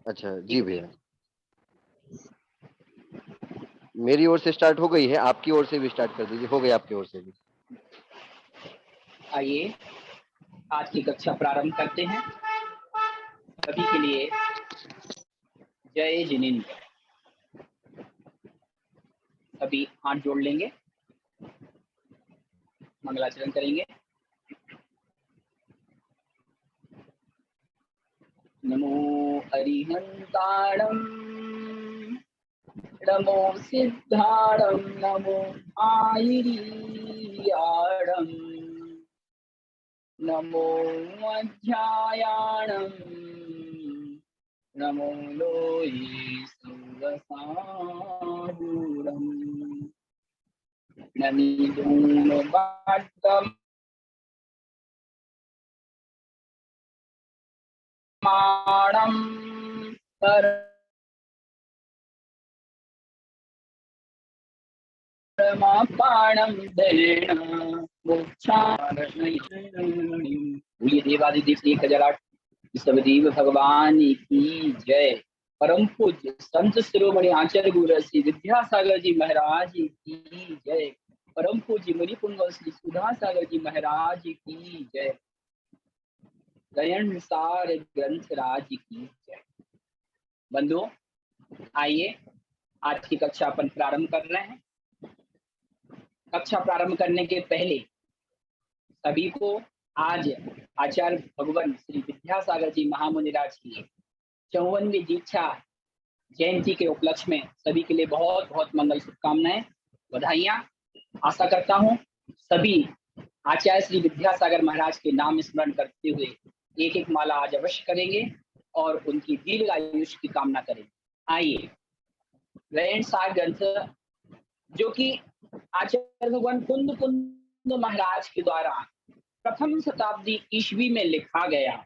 अच्छा जी भैया, मेरी ओर से स्टार्ट हो गई है, आपकी ओर से भी स्टार्ट कर दीजिए। हो गई आपकी ओर से भी। आइए आज की कक्षा प्रारंभ करते हैं। सभी के लिए जय जिनेन्द्र। सभी हाथ जोड़ लेंगे, मंगलाचरण करेंगे। नमो अरिहंताणं, नमो सिद्धाणं, नमो आयिरीयाणं, नमो अध्यायाणं, नमो लोये सुरसारूढम्, नमिदुमवाक्यम् माणं परमापाणं दयेन बोलिए देवादिदेव एक हजार आठ विश्वदेव भगवान की जय। परम पूज्य संत शिरोमणि आचार्य गुरु श्री विद्यासागर जी महाराज की जय। परम पूज्य मुनि पुंग श्री सुधा सागर जी महाराज की जय। दयन सार ग्रंथ राज की जय। बंधुओं, आइए आज की कक्षा अपन प्रारंभ कर रहे हैं। कक्षा प्रारंभ करने के पहले सभी को आज आचार्य भगवान श्री विद्यासागर जी महामुनिराज की 54वीं दीक्षा जयंती के उपलक्ष्य में सभी के लिए बहुत बहुत मंगल शुभकामनाएं, बधाइयां। आशा करता हूं सभी आचार्य श्री विद्यासागर महाराज के नाम स्मरण करते हुए एक एक माला आज अवश्य करेंगे और उनकी दीर्घ आयुष्य की कामना करेंगे। आइए दयन सार ग्रंथ, जो कि आचार्य भगवान कुंद कुंद महाराज के द्वारा प्रथम शताब्दी ईस्वी में लिखा गया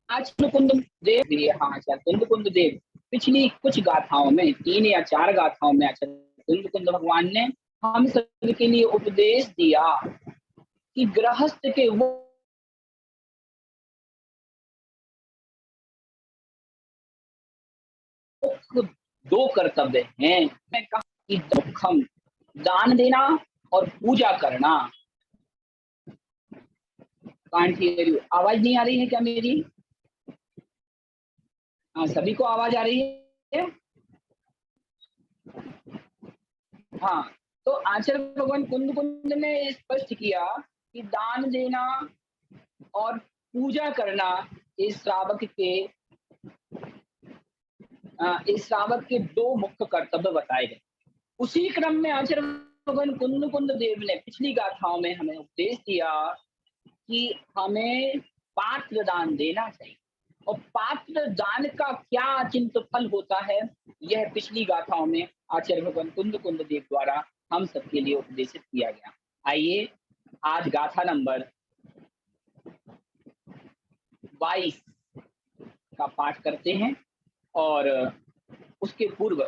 आचार्य कुंद देव, हाँ आचार्य कुंद कुंद देव पिछली कुछ गाथाओं में 3 या 4 गाथाओं में आचार्य कुंद कुंद भगवान ने हम सब के लिए उपदेश दिया कि गृहस्थ के वो दो कर्तव्य हैं। मैं कहा कि दुखम, दान देना और पूजा करना। आवाज नहीं आ रही है क्या मेरी? हाँ, सभी को आवाज आ रही है? हाँ, तो आचार्य भगवान कुंद कुंद ने स्पष्ट किया कि दान देना और पूजा करना इस श्रावक के 2 मुख्य कर्तव्य बताए गए। उसी क्रम में आचार्य भगवान कुंद कुंद देव ने पिछली गाथाओं में हमें उपदेश दिया कि हमें पात्र दान देना चाहिए, और पात्र दान का क्या अचिंत्य फल होता है, यह पिछली गाथाओं में आचार्य भगवान कुंद कुंद देव द्वारा हम सबके लिए उपदेशित किया गया। आइए आज गाथा नंबर 22 का पाठ करते हैं। और उसके पूर्व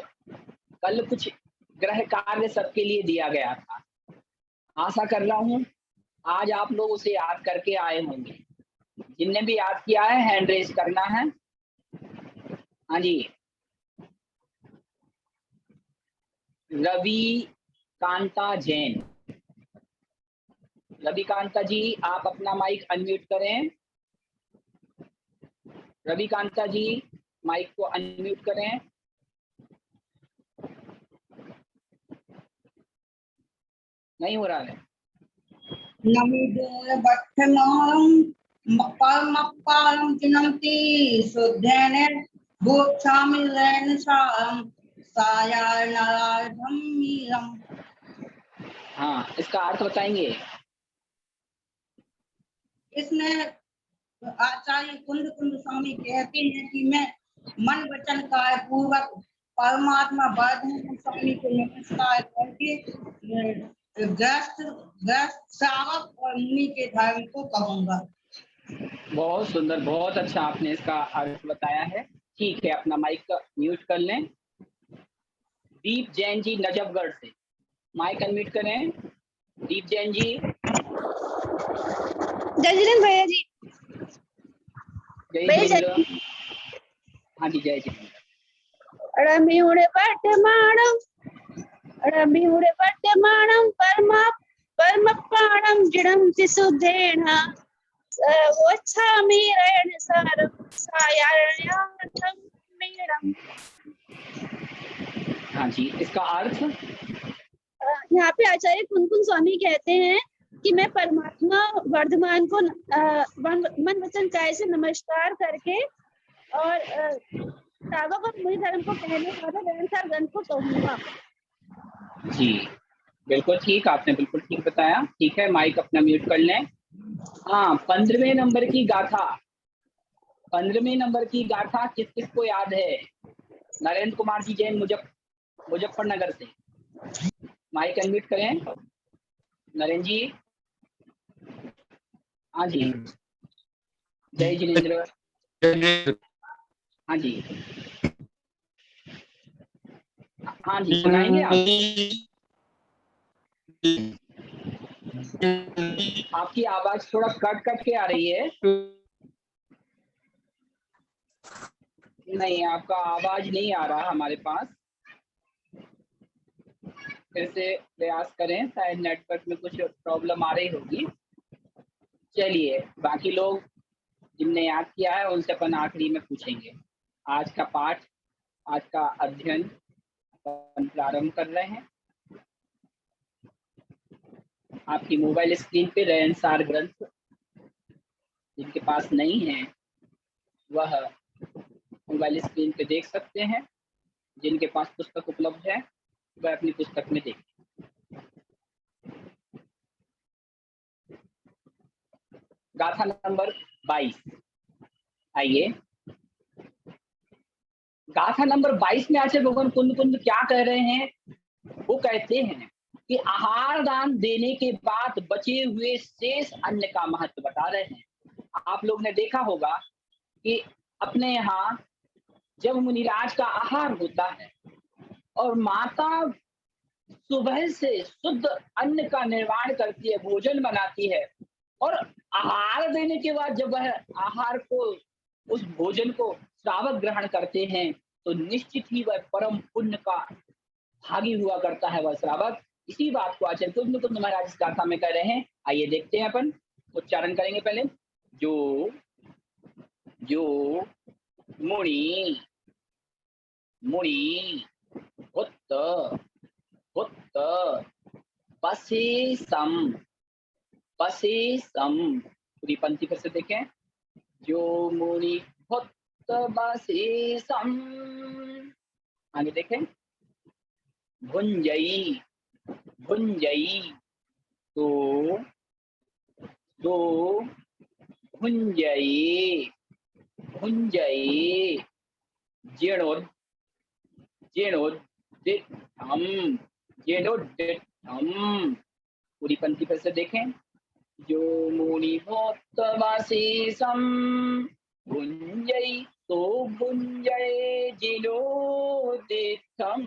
कल कुछ ग्रह कार्य सबके लिए दिया गया था। आशा कर रहा हूं आज आप लोग उसे याद करके आए होंगे। जिनने भी याद किया है हैंड रेज करना है। हाँ जी, रवि कांता जैन, रवि कांता जी आप अपना माइक अनम्यूट करें। रवि कांता जी माइक को अनम्यूट करें। नहीं हो रहा है। नमिदे बद्धनां परमपारं चिनंति शुद्धेन भूक्षामिलेन सायानार्धं मीरं। हाँ, इसका अर्थ बताएंगे। इसमें आचार्य कुंद कुंद स्वामी कहते हैं कि मैं मन वचन काय पूर्वक परमात्मा वर्धमान स्वामी को नमस्कार करके गृहस्थ गृहस्थ श्रावक और मुनि के धर्म को कहूंगा। बहुत सुंदर, बहुत अच्छा आपने इसका अर्थ बताया है। ठीक है, अपना माइक म्यूट कर लें। दीप जैन जी नजफगढ़ से माइक अनम्यूट करें। दीप जैन जी। जय जिनेन्द्र भैया जी। जय भैया जिनेन्द्र। हाँ जी, जय जिनेन्द्र। रमिउड़े वर्तमानम परमा परम प्राणम जिणम सुधेन वोच्छामि रयण सारम सायार्थम मीणम। हाँ जी, इसका अर्थ? यहाँ पे आचार्य कुनकुन स्वामी कहते हैं कि मैं परमात्मा वर्धमान को मन वचन काया से नमस्कार करके और श्रावक और मुनि धर्म को कहने वाला रयनसार गण को कहूंगा। जी बिल्कुल ठीक, आपने बिल्कुल ठीक बताया। ठीक है, माइक अपना म्यूट कर लें। हाँ, 15वें नंबर की गाथा, 15वें नंबर की गाथा किस किस को याद है? नरेंद्र कुमार जी जैन मुजफ्फरनगर से माइक अनम्यूट करें। नरेंद्र जी। हाँ जी, जय जिनेन्द्र। हाँ जी, हाँ जी, सुनाएंगे आप? आपकी आवाज थोड़ा कट कट के आ रही है। नहीं, आपका आवाज नहीं आ रहा हमारे पास। फिर से प्रयास करें, शायद नेटवर्क में कुछ प्रॉब्लम आ रही होगी। चलिए, बाकी लोग जिनने याद किया है उनसे अपन आखिरी में पूछेंगे। आज का पाठ, आज का अध्ययन अपन प्रारंभ कर रहे हैं। आपकी मोबाइल स्क्रीन पे रयनसार ग्रंथ जिनके पास नहीं है वह मोबाइल स्क्रीन पे देख सकते हैं। जिनके पास पुस्तक उपलब्ध है वह अपनी पुस्तक में देखें। गाथा नंबर 22। आइए, गाथा नंबर 22 में आचार्य भगवान कुंद कुंद क्या कह रहे हैं? वो कहते हैं कि आहार दान देने के बाद बचे हुए शेष अन्न का महत्व बता रहे हैं। आप लोग ने देखा होगा कि अपने यहाँ जब मुनिराज का आहार होता है और माता सुबह से शुद्ध अन्न का निर्माण करती है, भोजन बनाती है, और आहार देने के बाद जब वह आहार को, उस भोजन को श्रावक ग्रहण करते हैं तो निश्चित ही वह परम पुण्य का भागी हुआ करता है वह श्रावक। इसी बात को आचार्य कुंद कुंद महाराज इस गाथा में कह रहे हैं। आइए देखते हैं, अपन उच्चारण करेंगे पहले। जो जो मुनि मुनि हुत हुत बसेसम बसेसम। पूरी पंक्ति फिर से देखें। जो मुनि हुत बसेसम। आगे देखें। भुंजई भुंजई तो भुंजई भुंजई जीर्णोद जीर्णोद्दिठम जीर्णोद्दिठम। पूरी पंक्ति फिर से देखें। जो मुनि भूतवासेसम भुंजई तो भुंजय जीर्णोद्दिठम।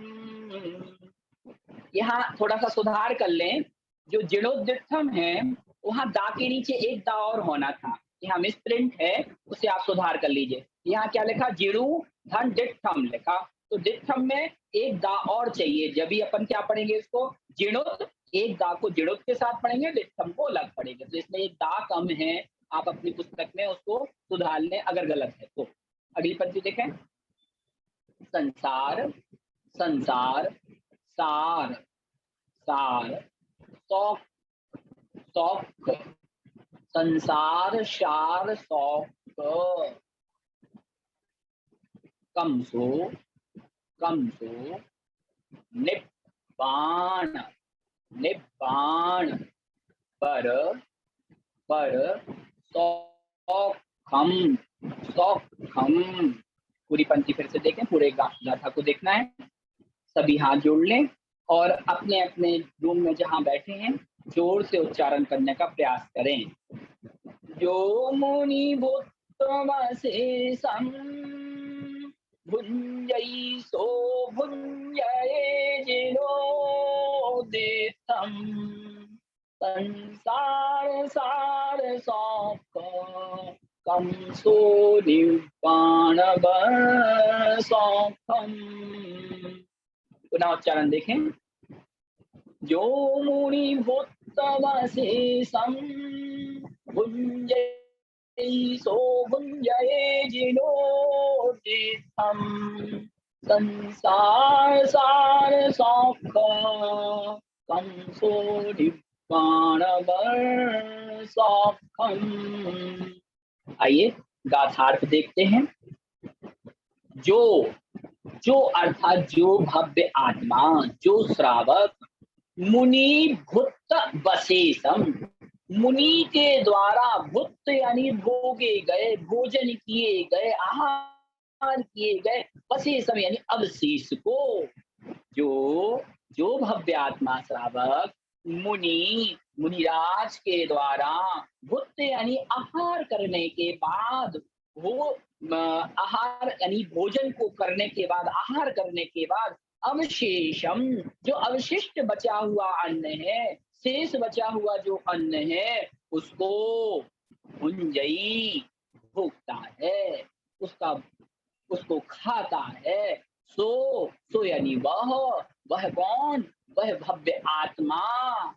यहाँ थोड़ा सा सुधार कर लें। जो जीर्णोद्दिठम है वहां दा के नीचे एक दा और होना था, यहाँ मिसप्रिंट है, उसे आप सुधार कर लीजिए। यहाँ क्या लिखा? जीणु धन दिठम लिखा, तो दिठम में एक दा और चाहिए। जब भी अपन क्या पढ़ेंगे इसको? जीर्णोद, एक दा को जीर्णोद के साथ पढ़ेंगे, दिठम को अलग पढ़ेंगे। तो इसमें एक दा कम है, आप अपनी पुस्तक में उसको सुधार लें अगर गलत है तो। अगली पंक्ति देखें। संसार संसार सार सार सौख सौख संसार सार सौख कमसो कमसो निब्बाण निब्बाण पर पर सौखम सौखम। पूरी पंक्ति फिर से देखें, पूरे गाथा को देखना है। सभी हाथ जोड़ लें और अपने अपने रूम में जहां बैठे हैं जोर से उच्चारण करने का प्रयास करें। जो मुनि भूतमशेषं भुञ्जै सो भुञ्जये जिनोदितं संसार सार सौख कंसो निर्वाण सौखम। पुनः उच्चारण देखें। जो मुनि भूतमशेषं भुञ्जै सो भुञ्जये जिनोदितं संसार सार सौख कंसो निर्वाण सौखम। आइए गाथार्थ देखते हैं। जो अर्थात जो भव्य आत्मा, जो श्रावक, मुनि भुत वशेषम, मुनि के द्वारा भुत यानी भोगे गए, भोजन किए गए, आहार किए गए, वशेषम यानी अवशेष को, जो भव्य आत्मा श्रावक मुनिराज के द्वारा भुत यानी आहार करने के बाद, वो आहार यानी भोजन को करने के बाद, आहार करने के बाद अवशेषम जो अवशिष्ट बचा हुआ अन्न है, शेष बचा हुआ जो अन्न है, उसको भुंजई भोगता है, उसको खाता है। सो यानी वह कौन? वह भव्य आत्मा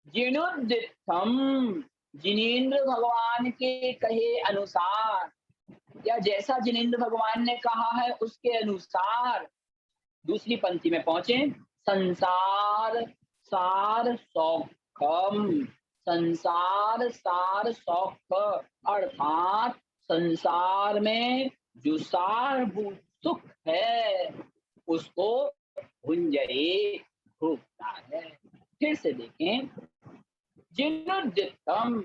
जिनोदितम, जिनेंद्र भगवान के कहे अनुसार या जैसा जिनेंद्र भगवान ने कहा है उसके अनुसार। दूसरी पंक्ति में पहुंचे। संसार सार सौखम, संसार सार सौख अर्थात संसार में जो सारभूत सुख है उसको भुंजये भोगता है। फिर से देखें। जिनोदितम,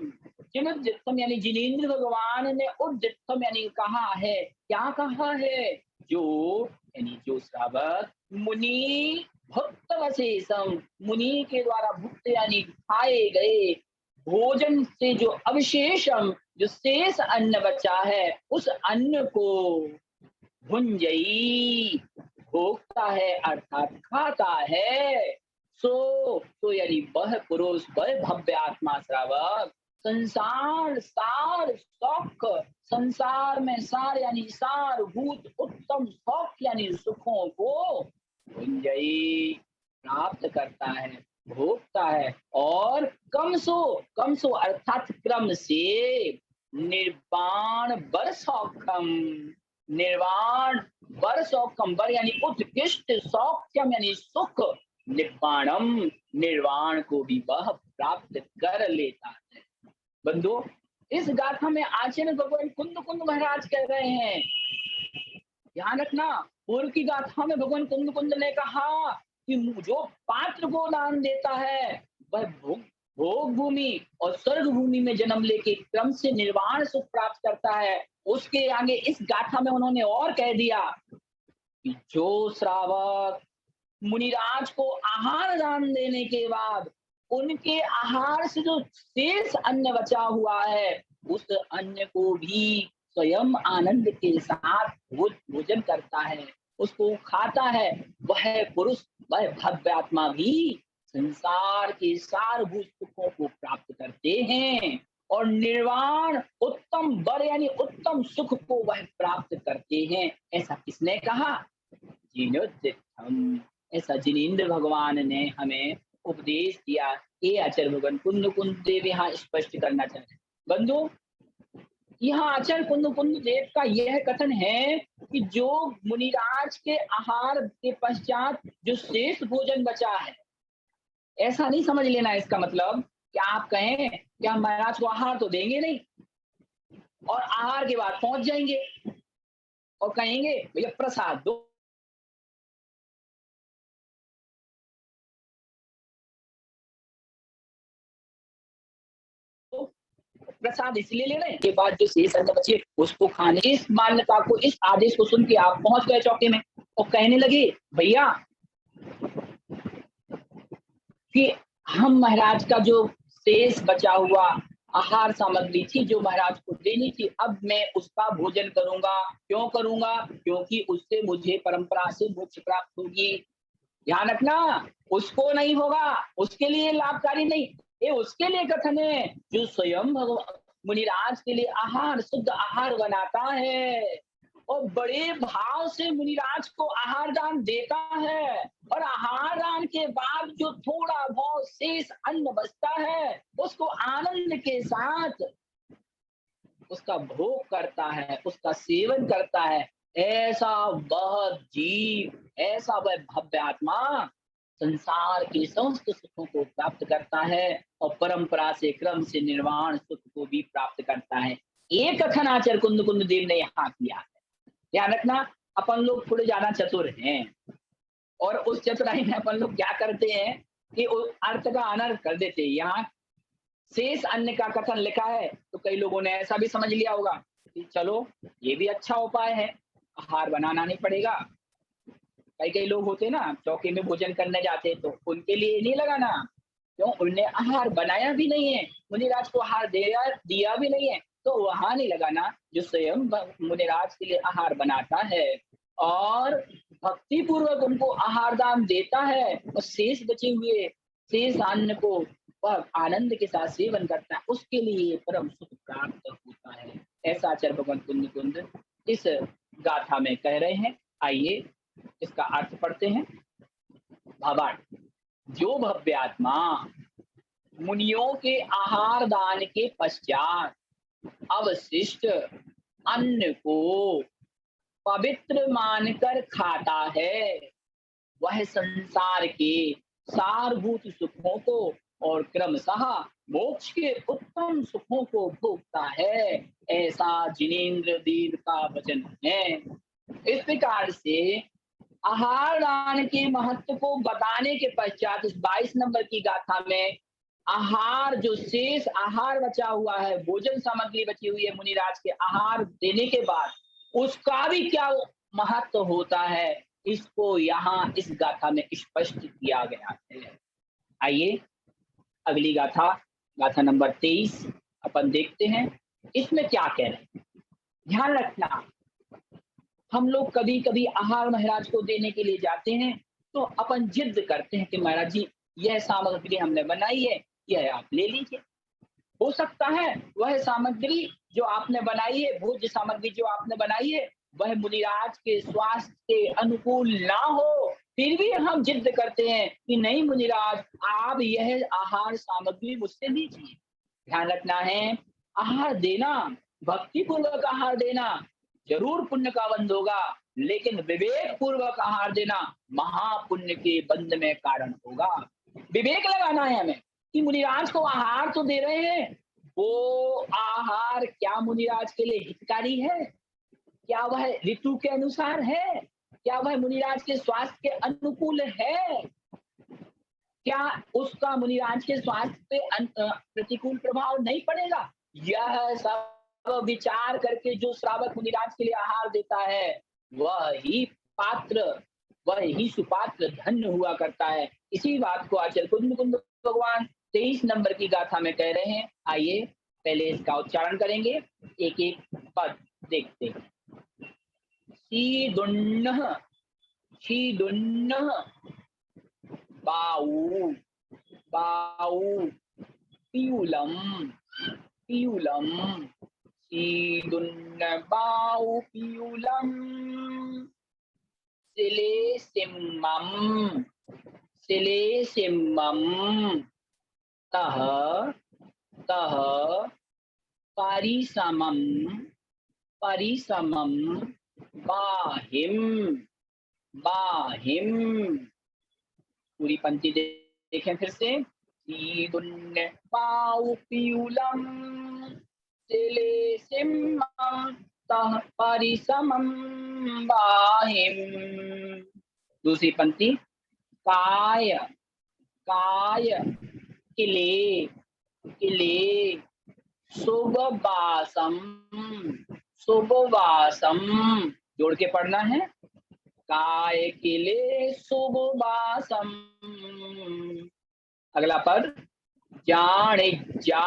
जिनोदितम यानी जिनेंद्र भगवान ने उद्दितम यानी कहा है। क्या कहा है? जो यानी जो श्रावक मुनि भुक्त वशेषम, मुनि के द्वारा भुक्त यानी खाए गए भोजन से जो अवशेषम जो शेष अन्न बचा है, उस अन्न को भुंजई भोगता है अर्थात खाता है। सो यानी वह पुरुष, वह भव्य आत्मा श्रावक संसार सार सौख, संसार में सार यानी सारभूत उत्तम सौख यानी सुखों को भुंजई प्राप्त करता है, भोगता है। और कमसो अर्थात क्रम से निर्वाण बर सौखम, निर्वाण बर सौखम, बर यानी उत्कृष्ट, सौख्यम यानी सुख, निर्वाणम निर्वाण को भी वह प्राप्त कर लेता है। बंधु, इस गाथा में आचार्य भगवान कुंद महाराज कह रहे हैं, ध्यान रखना, पूर्व की गाथा में भगवान कुंद ने कहा कि जो पात्र को दान देता है वह भोग भूमि और स्वर्ग भूमि में जन्म लेके क्रम से निर्वाण सुख प्राप्त करता है। उसके आगे इस गाथा में उन्होंने और कह दिया कि जो श्रावक मुनिराज को आहार दान देने के बाद उनके आहार से जो शेष अन्न बचा हुआ है, उस अन्न को भी स्वयं आनंद के साथ वो भोजन करता है, उसको खाता है, वह पुरुष, वह भव्य आत्मा भी संसार के सारभूत सुखों को प्राप्त करते हैं और निर्वाण उत्तम बर यानी उत्तम सुख को वह प्राप्त करते हैं। ऐसा किसने कहा? जिनोदितम, ऐसा जिनेंद्र भगवान ने हमें उपदेश दिया। ये आचार्य भगवान कुंद देव यहाँ स्पष्ट करना चाहते हैं। बंधु, यहाँ आचार्य कुंद देव का यह कथन है कि जो मुनिराज के आहार के पश्चात जो शेष भोजन बचा है, ऐसा नहीं समझ लेना इसका मतलब कि आप कहें कि हम महाराज को आहार तो देंगे नहीं और आहार के बाद पहुंच जाएंगे और कहेंगे भैया प्रसाद दो। प्रसाद इसलिए ले रहे के बाद जो शेष अन्न बचे उसको खाने। इस मान्यता को, इस आदेश को सुन के आप पहुंच गए चौके में और कहने लगे भैया कि हम महाराज का जो शेष बचा हुआ आहार सामग्री थी जो महाराज को देनी थी, अब मैं उसका भोजन करूंगा। क्यों करूंगा? क्योंकि उससे मुझे परंपरा से मोक्ष प्राप्त होगी। ध्यान रखना, उसको नहीं होगा, उसके लिए लाभकारी नहीं, ये उसके लिए कथन है जो स्वयं भगवान मुनिराज के लिए आहार, शुद्ध आहार बनाता है और बड़े भाव से मुनिराज को आहार दान देता है, और आहार दान के बाद जो थोड़ा बहुत शेष अन्न बचता है उसको आनंद के साथ उसका भोग करता है, उसका सेवन करता है। ऐसा वह जीव, ऐसा वह भव्य आत्मा संसार के समस्त सुखों को प्राप्त करता है और परंपरा से क्रम से निर्वाण सुख को भी प्राप्त करता है। एक कथन आचार्य कुंद कुंद देव ने यहाँ किया है। ध्यान रखना, अपन लोग थोड़े ज्यादा चतुर हैं और उस चतुराई में अपन लोग क्या करते हैं कि अर्थ का अनर्थ कर देते हैं। यहाँ शेष अन्न का कथन लिखा है तो कई लोगों ने ऐसा भी समझ लिया होगा कि चलो ये भी अच्छा उपाय है, आहार बनाना नहीं पड़ेगा। कई लोग होते ना चौके में भोजन करने जाते तो उनके लिए नहीं लगाना, क्यों? उनने आहार बनाया भी नहीं है, मुनिराज को आहार दिया भी नहीं है, तो वहां नहीं लगाना जो स्वयं मुनिराज के लिए आहार बनाता है और भक्ति पूर्वक उनको आहार दान देता है और शेष बचे हुए शेष अन्न को वह आनंद के साथ सेवन करता है, उसके लिए परम सुख प्राप्त होता है। ऐसा आचार्य भगवान कुंद कुंद इस गाथा में कह रहे हैं। आइए इसका अर्थ पढ़ते हैं। भावार्थ, जो भव्य आत्मा मुनियों के आहार दान के पश्चात अवशिष्ट अन्न को पवित्र मानकर खाता है, वह संसार के सारभूत सुखों को और क्रमशः मोक्ष के उत्तम सुखों को भोगता है। ऐसा जिनेंद्र देव का वचन है। इस प्रकार से आहार दान के महत्व को बताने के पश्चात इस 22 नंबर की गाथा में आहार, जो शेष आहार बचा हुआ है, भोजन सामग्री बची हुई है मुनिराज के आहार देने के बाद, उसका भी क्या महत्व होता है, इसको यहाँ इस गाथा में स्पष्ट किया गया है। आइए अगली गाथा, गाथा नंबर 23 अपन देखते हैं। इसमें क्या कह रहे हैं? ध्यान रखना, हम लोग कभी कभी आहार महाराज को देने के लिए जाते हैं तो अपन जिद करते हैं कि महाराज जी यह सामग्री हमने बनाई है, यह आप ले लीजिए। हो सकता है वह सामग्री जो आपने बनाई है, भोज्य सामग्री जो आपने बनाई है, वह मुनिराज के स्वास्थ्य के अनुकूल ना हो, फिर भी हम जिद करते हैं कि नहीं मुनिराज आप यह आहार सामग्री मुझसे लीजिए। ध्यान रखना है, आहार देना, भक्ति पूर्वक आहार देना जरूर पुण्य का बंध होगा, लेकिन विवेक पूर्वक आहार देना महापुण्य के बंध में कारण होगा। विवेक लगाना है हमें कि मुनिराज को आहार तो दे रहे हैं, वो आहार क्या मुनिराज के लिए हितकारी है? क्या वह ऋतु के अनुसार है? क्या वह मुनिराज के स्वास्थ्य के अनुकूल है? क्या उसका मुनिराज के स्वास्थ्य पे प्रतिकूल प्रभाव नहीं पड़ेगा? यह सब विचार करके जो श्रावक मुनिराज के लिए आहार देता है वह ही सुपात्र धन्य हुआ करता है। इसी बात को आचार्य कुंद कुंद भगवान 23 नंबर की गाथा में कह रहे हैं। आइए पहले इसका उच्चारण करेंगे, एक एक पद देखते हैं। शीदुन्नः, शीदुन्नः, बाऊ, बाऊ, पीयूलम, पीयूलम, शीदुन्नबाऊ पीयूलम, सिलेसिम्मम, सिलेसिम्मम, तह, तह, परिसमम, परिसमम, बाहिम, बाहिम। पूरी पंक्ति देखें फिर से। शीदुन्नबाऊ पीयूलम, सिलेसिम्मम, तह परिसमम, बाहिम। दूसरी पंक्ति। काय, काय, किले, किले, सुबवासम, सुबवासम, जोड़ के पढ़ना है। काय किले सुबवासम, अगला पद जाणिज्या,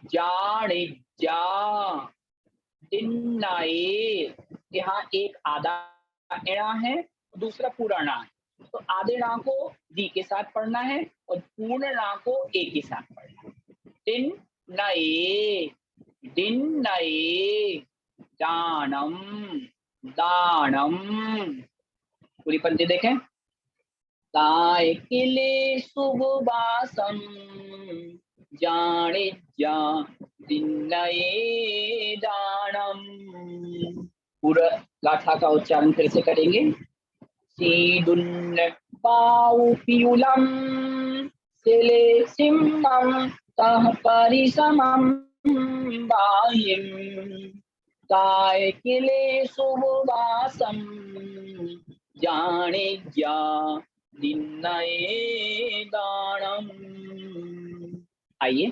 जाणिज्या, दिन्नाए। यहाँ एक आधा एणा है, दूसरा पूरा णा है, तो आधे णा को दी के साथ पढ़ना है और पूर्ण णा को ए के साथ पढ़ना है। दिन्नाए, दिन्नाए, दानम, दानम। पूरी पंक्ति देखें। ताय किले सुबवासम जाणिज्या दिन्नये दानम। पूरा गाथा का उच्चारण फिर से करेंगे। सीदुन्न पाउपियुलम सिले सिम्मम तह परिसमम बाह्यम ताय किले सुबवासम जाणिज्या दिन्नये दानम। आइए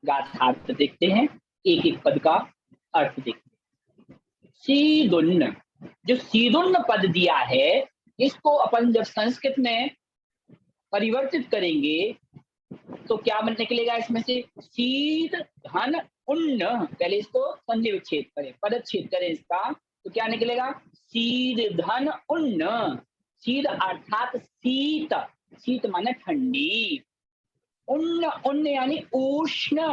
गाथार्थ देखते हैं, एक एक पद का अर्थ देखते हैं। सीदुन्न, जो सीदुन्न पद दिया है, इसको अपन जब संस्कृत में परिवर्तित करेंगे तो क्या निकलेगा इसमें से? सीद धन उन्न। पहले इसको संधि विच्छेद करें, पदच्छेद करें इसका, तो क्या निकलेगा? सीद धन उन्न। सीद अर्थात शीत, शीत माने ठंडी। उन्न, उन्न यानी उष्ण,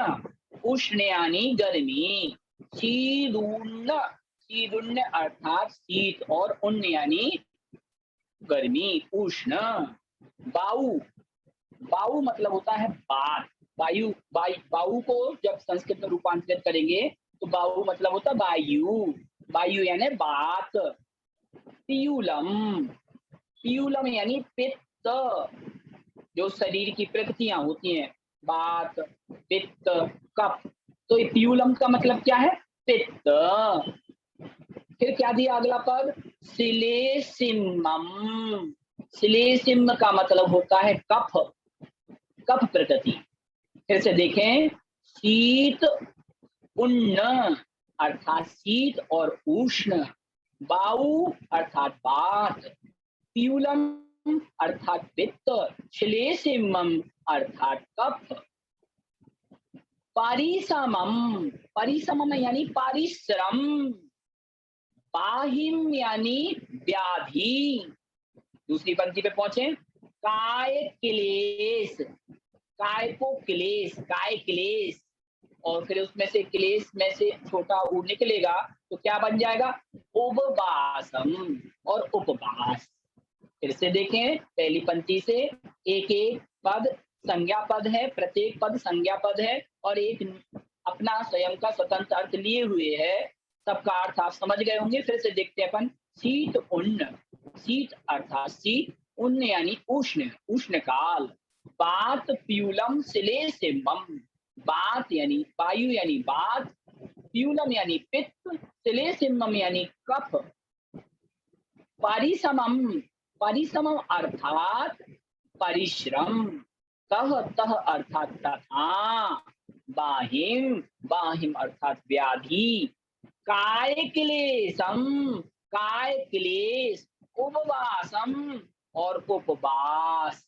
उष्ण यानी गर्मी। शीदुन्न, शीदुन्न अर्थात शीत और उन्न यानी गर्मी, उष्ण। बाऊ, बाऊ मतलब होता है बात, वायु। बायु को जब संस्कृत में रूपांतरित करेंगे तो बाऊ मतलब होता है वायु, वायु यानी बात। पीयूलम, पीयूलम यानी पित्त, जो शरीर की प्रकृतियां होती हैं, बात, पित्त, कफ। तो ये पीयूलम का मतलब क्या है? पित्त। फिर क्या दिया अगला पद? सिलेसिमम, सिलेसिम का मतलब होता है कफ, कफ प्रकृति। फिर से देखें, शीत उन्न अर्थात शीत और उष्ण, बाऊ अर्थात बात, पीयूलम अर्थात पित्त, श्लेषिमम अर्थात कफ। पारिसमम, परिसमम यानी परिश्रम, बाहिम यानी व्याधि। दूसरी पंक्ति पे पहुंचे। काय क्लेश, काय को क्लेश, काय क्लेश, और फिर उसमें से क्लेश में से छोटा ऊ निकलेगा तो क्या बन जाएगा? उपवासम और उपवास। फिर से देखें, पहली पंक्ति से एक एक पद संज्ञा पद है, प्रत्येक पद संज्ञा पद है और एक अपना स्वयं का स्वतंत्र अर्थ लिए हुए है। सबका अर्थ आप समझ गए होंगे। फिर से देखते हैं अपन। शीत उन्न, शीत अर्थात शीत, उन्न यानी उष्ण, उष्ण काल। बात पीयूलम सिलेसिमम, बात यानी वायु यानी बात, पीयूलम यानी पित्त, सिलेसिमम यानी कफ। परिसमम, परिसमम अर्थात परिश्रम, तह, तह अर्थात तथा, बाहिम, बाहिम अर्थात व्याधि, काय क्लेशम, काय क्लेश, उपवासम और उपवास।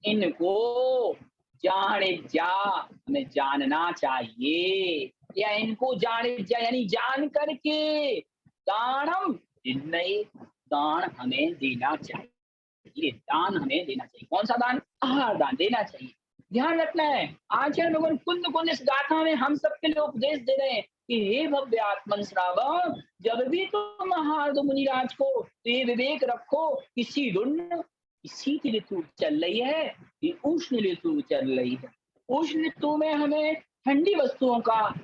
इनको जानिज्या, हमें जानना चाहिए, या इनको जानिज्या यानी जान करके, दानम, निर्णय, दान हमें देना चाहिए, दान हमें देना चाहिए। कौन सा दान? आहार दान देना चाहिए। ध्यान रखना है, आचार्य भगवान कुंद कुंद इस गाथा में हम सबके लिए उपदेश दे रहे हैं कि हे भव्य आत्मन श्रावक, जब भी तुम आहार दो मुनिराज को तो ये विवेक रखो कि शीतुन्न, शीत ऋतु चल रही है, ये उष्ण ऋतु चल रही है। उष्ण ऋतु में हमें ठंडी वस्तुओं का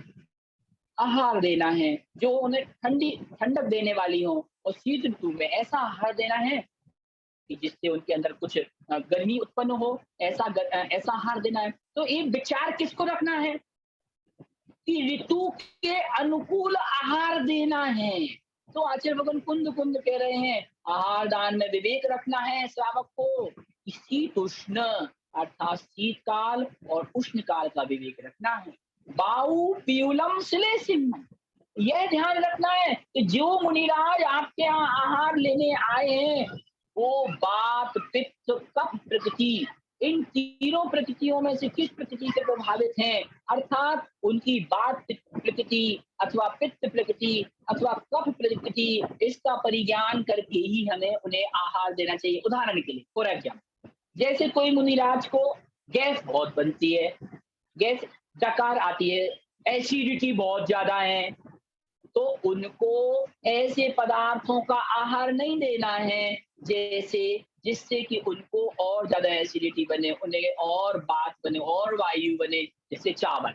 आहार देना है जो उन्हें ठंडी ठंडक देने वाली हो, और शीत ऋतु में ऐसा आहार देना है कि जिससे उनके अंदर कुछ गर्मी उत्पन्न हो, ऐसा आहार देना है। तो ये विचार किसको रखना है कि ऋतु के अनुकूल आहार देना है। तो आचार्य भगवान कुंद कुंद कह रहे हैं आहार दान में विवेक रखना है श्रावक को। शीत उष्ण अर्थात शीतकाल और उष्ण काल का विवेक रखना है। बाऊ पीयूलम श्लेषिम, यह ध्यान रखना है कि जो मुनिराज आपके यहाँ आहार लेने आए हैं वो बात, पित्त, कफ प्रकृति इन तीनों प्रकृतियों में से किस प्रकृति से प्रभावित हैं, अर्थात उनकी वात प्रकृति अथवा पित्त प्रकृति अथवा कफ प्रकृति, इसका परिज्ञान करके ही हमें उन्हें आहार देना चाहिए। उदाहरण के लिए फॉर एग्जाम्पल, जैसे कोई मुनिराज को गैस बहुत बनती है, गैस डकार आती है, एसिडिटी बहुत ज्यादा है, तो उनको ऐसे पदार्थों का आहार नहीं देना है जैसे जिससे कि उनको और ज्यादा एसिडिटी बने, उन्हें और बात बने और वायु बने, जैसे चावल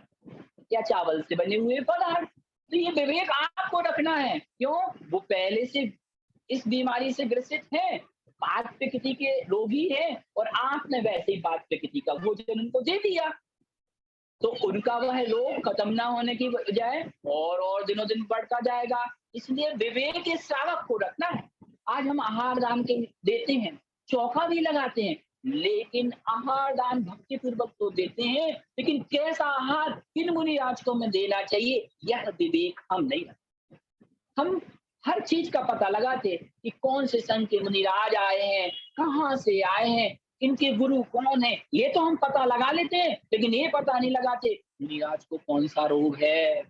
या चावल से बने हुए पदार्थ। तो ये विवेक आपको रखना है। क्यों? वो पहले से इस बीमारी से ग्रसित है, वात प्रकृति के रोगी है, और आपने वैसे ही वात प्रकृति का भोजन उनको दे दिया, तो उनका वह रोग खत्म ना होने की बजाय और दिनों दिन बढ़ता जाएगा। इसलिए विवेक इस श्रावक को रखना है। आज हम आहार दान के देते हैं, चौका भी लगाते हैं, लेकिन आहार दान भक्ति पूर्वक तो देते हैं, लेकिन कैसा आहार किन मुनिराज को में देना चाहिए, यह विवेक हम नहीं रखते। हम हर चीज का पता लगाते कि कौन से संघ के मुनिराज आए हैं, कहाँ से आए हैं, इनके गुरु कौन है, ये तो हम पता लगा लेते हैं, लेकिन ये पता नहीं लगाते मुनिराज को कौन सा रोग है,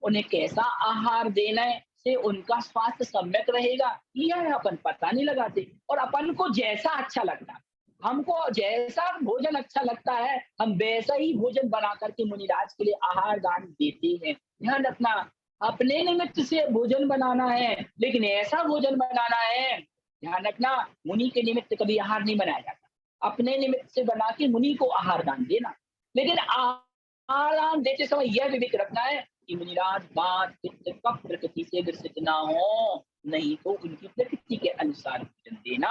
उन्हें कैसा आहार देना है से उनका स्वास्थ्य सम्यक रहेगा, यह अपन पता नहीं लगाते। और अपन को जैसा अच्छा लगता है, हमको जैसा भोजन अच्छा लगता है, हम वैसा ही भोजन बना करके मुनिराज के लिए आहार दान देते हैं। ध्यान रखना, अपने निमित्त से भोजन बनाना है, लेकिन ऐसा भोजन बनाना है, ध्यान रखना, मुनि के निमित्त कभी आहार नहीं बनाया जाता, अपने निमित्त से बना के मुनि को आहार दान देना। लेकिन आहार दान देते समय यह विवेक रखना है कि मुनिराज वात पित्त कफ प्रकृति से ग्रसित ना हो, नहीं तो उनकी प्रकृति के अनुसार भोजन देना,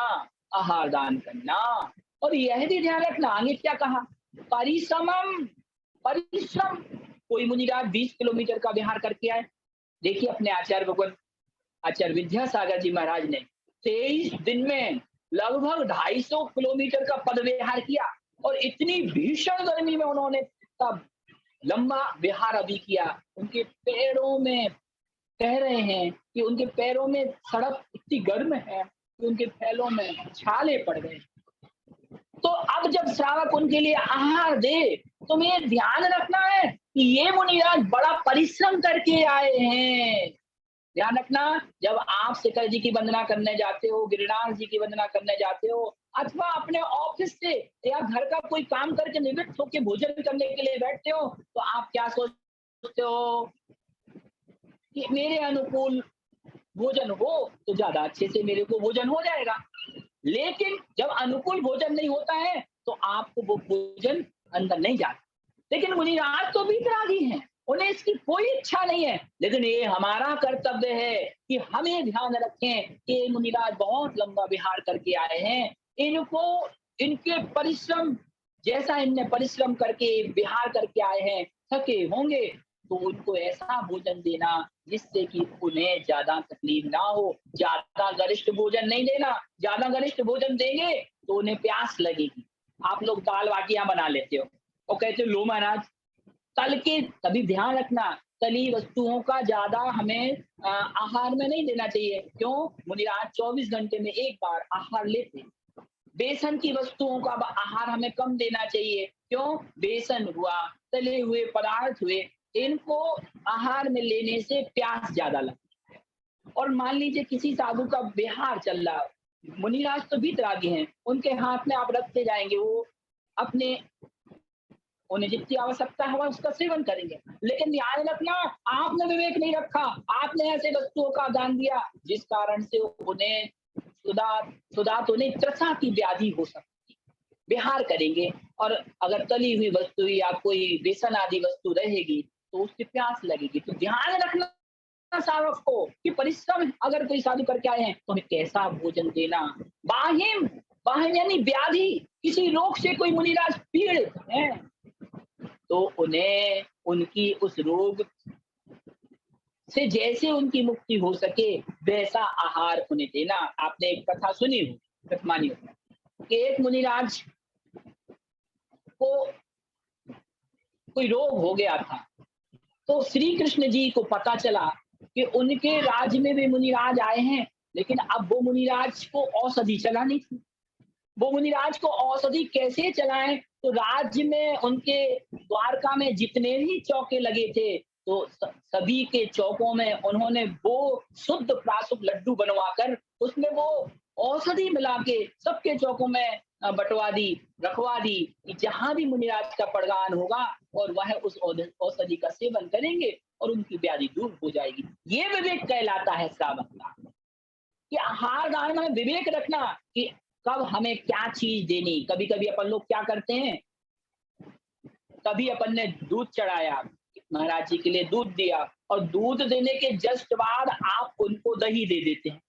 आहार दान करना। और यह भी ध्यान रखना, आगे क्या कहा, परिश्रम। कोई मुनिराज 20 किलोमीटर का विहार करके आए, देखिए अपने आचार्य भगवान आचार्य विद्यासागर जी महाराज ने 23 दिन में लगभग 250 किलोमीटर का पद विहार किया, और इतनी भीषण गर्मी में उन्होंने तब लंबा विहार अभी किया। उनके पैरों में कह रहे हैं कि उनके पैरों में सड़क इतनी गर्म है कि उनके पैरों में छाले पड़ गए। तो अब जब श्रावक उनके लिए आहार दे, तो हमें ध्यान रखना है कि ये मुनिराज बड़ा परिश्रम करके आए हैं। ध्यान रखना, जब आप शिखर जी की वंदना करने जाते हो, गिरिराज जी की वंदना करने जाते हो, अथवा अपने ऑफिस से या घर का कोई काम करके निवृत्त होकर भोजन करने के लिए बैठते हो, तो आप क्या सोचते हो कि मेरे अनुकूल भोजन हो तो ज्यादा अच्छे से मेरे को भोजन हो जाएगा। लेकिन जब अनुकूल भोजन नहीं होता है तो आपको वो भोजन अंदर नहीं जाता। लेकिन मुनिराज तो वीतरागी हैं, उन्हें इसकी कोई इच्छा नहीं है, लेकिन ये हमारा कर्तव्य है कि हमें ध्यान रखें कि मुनिराज बहुत लंबा विहार करके आए हैं, इनको इनके परिश्रम, जैसा इनने परिश्रम करके विहार करके आए हैं, थके होंगे, तो उनको ऐसा भोजन देना जिससे कि उन्हें ज्यादा तकलीफ ना हो। ज्यादा गरिष्ठ भोजन नहीं देना, ज्यादा गरिष्ठ भोजन देंगे तो उन्हें प्यास लगेगी। आप लोग दाल बाटियां बना लेते हो और कहते हो लो महाराज तल के, तभी ध्यान रखना तली वस्तुओं का ज्यादा हमें आहार में नहीं देना चाहिए। क्यों? मुनिराज 24 घंटे में एक बार आहार लेते। बेसन की वस्तुओं का आहार हमें कम देना चाहिए। क्यों? बेसन हुआ, तले हुए पदार्थ हुए, इनको आहार में लेने से प्यास ज्यादा लगती है। और मान लीजिए किसी साधु का विहार चल रहा है, मुनिराज तो वीतरागी हैं, उनके हाथ में आप रखते जाएंगे, वो अपने उन्हें जितनी आवश्यकता है उसका सेवन करेंगे। लेकिन ध्यान रखना, आपने विवेक नहीं रखा, आपने ऐसे वस्तुओं का दान दिया जिस कारण से उन्हें सुधा तो नहीं, त्रसा की व्याधि हो सकती है। विहार करेंगे और अगर तली हुई वस्तु या कोई बेसन आदि वस्तु रहेगी तो उसकी प्यास लगेगी। तो ध्यान रखना साधक को कि परिश्रम अगर कोई साधु करके आए हैं तो हमें कैसा भोजन देना। बाहिम, बाहिम यानी व्याधि, किसी रोग से कोई मुनिराज पीड़ित है तो उन्हें उनकी उस रोग से जैसे उनकी मुक्ति हो सके वैसा आहार उन्हें देना। आपने एक कथा सुनी हो, कथमानी कि एक मुनिराज को कोई रोग हो गया था, तो श्री कृष्ण जी को पता चला कि उनके राज्य में भी मुनिराज आए हैं, लेकिन अब वो मुनिराज को औषधि चलानी थी। वो मुनिराज को औषधि कैसे चलाएं? तो राज्य में उनके द्वारका में जितने भी चौके लगे थे, तो सभी के चौकों में उन्होंने वो शुद्ध प्राशुद्ध लड्डू बनवाकर उसमें वो औषधि मिला के सबके चौकों में बंटवा दी, रखवा दी कि जहां भी मुनिराज का पड़गान होगा और वह उस औषधि का सेवन करेंगे और उनकी व्याधि दूर हो जाएगी। ये विवेक कहलाता है श्रावक का, कि आहार दान में विवेक रखना कि कब हमें क्या चीज देनी। कभी कभी अपन लोग क्या करते हैं, कभी अपन ने दूध चढ़ाया, महाराज जी के लिए दूध दिया और दूध देने के जस्ट बाद आप उनको दही दे देते हैं।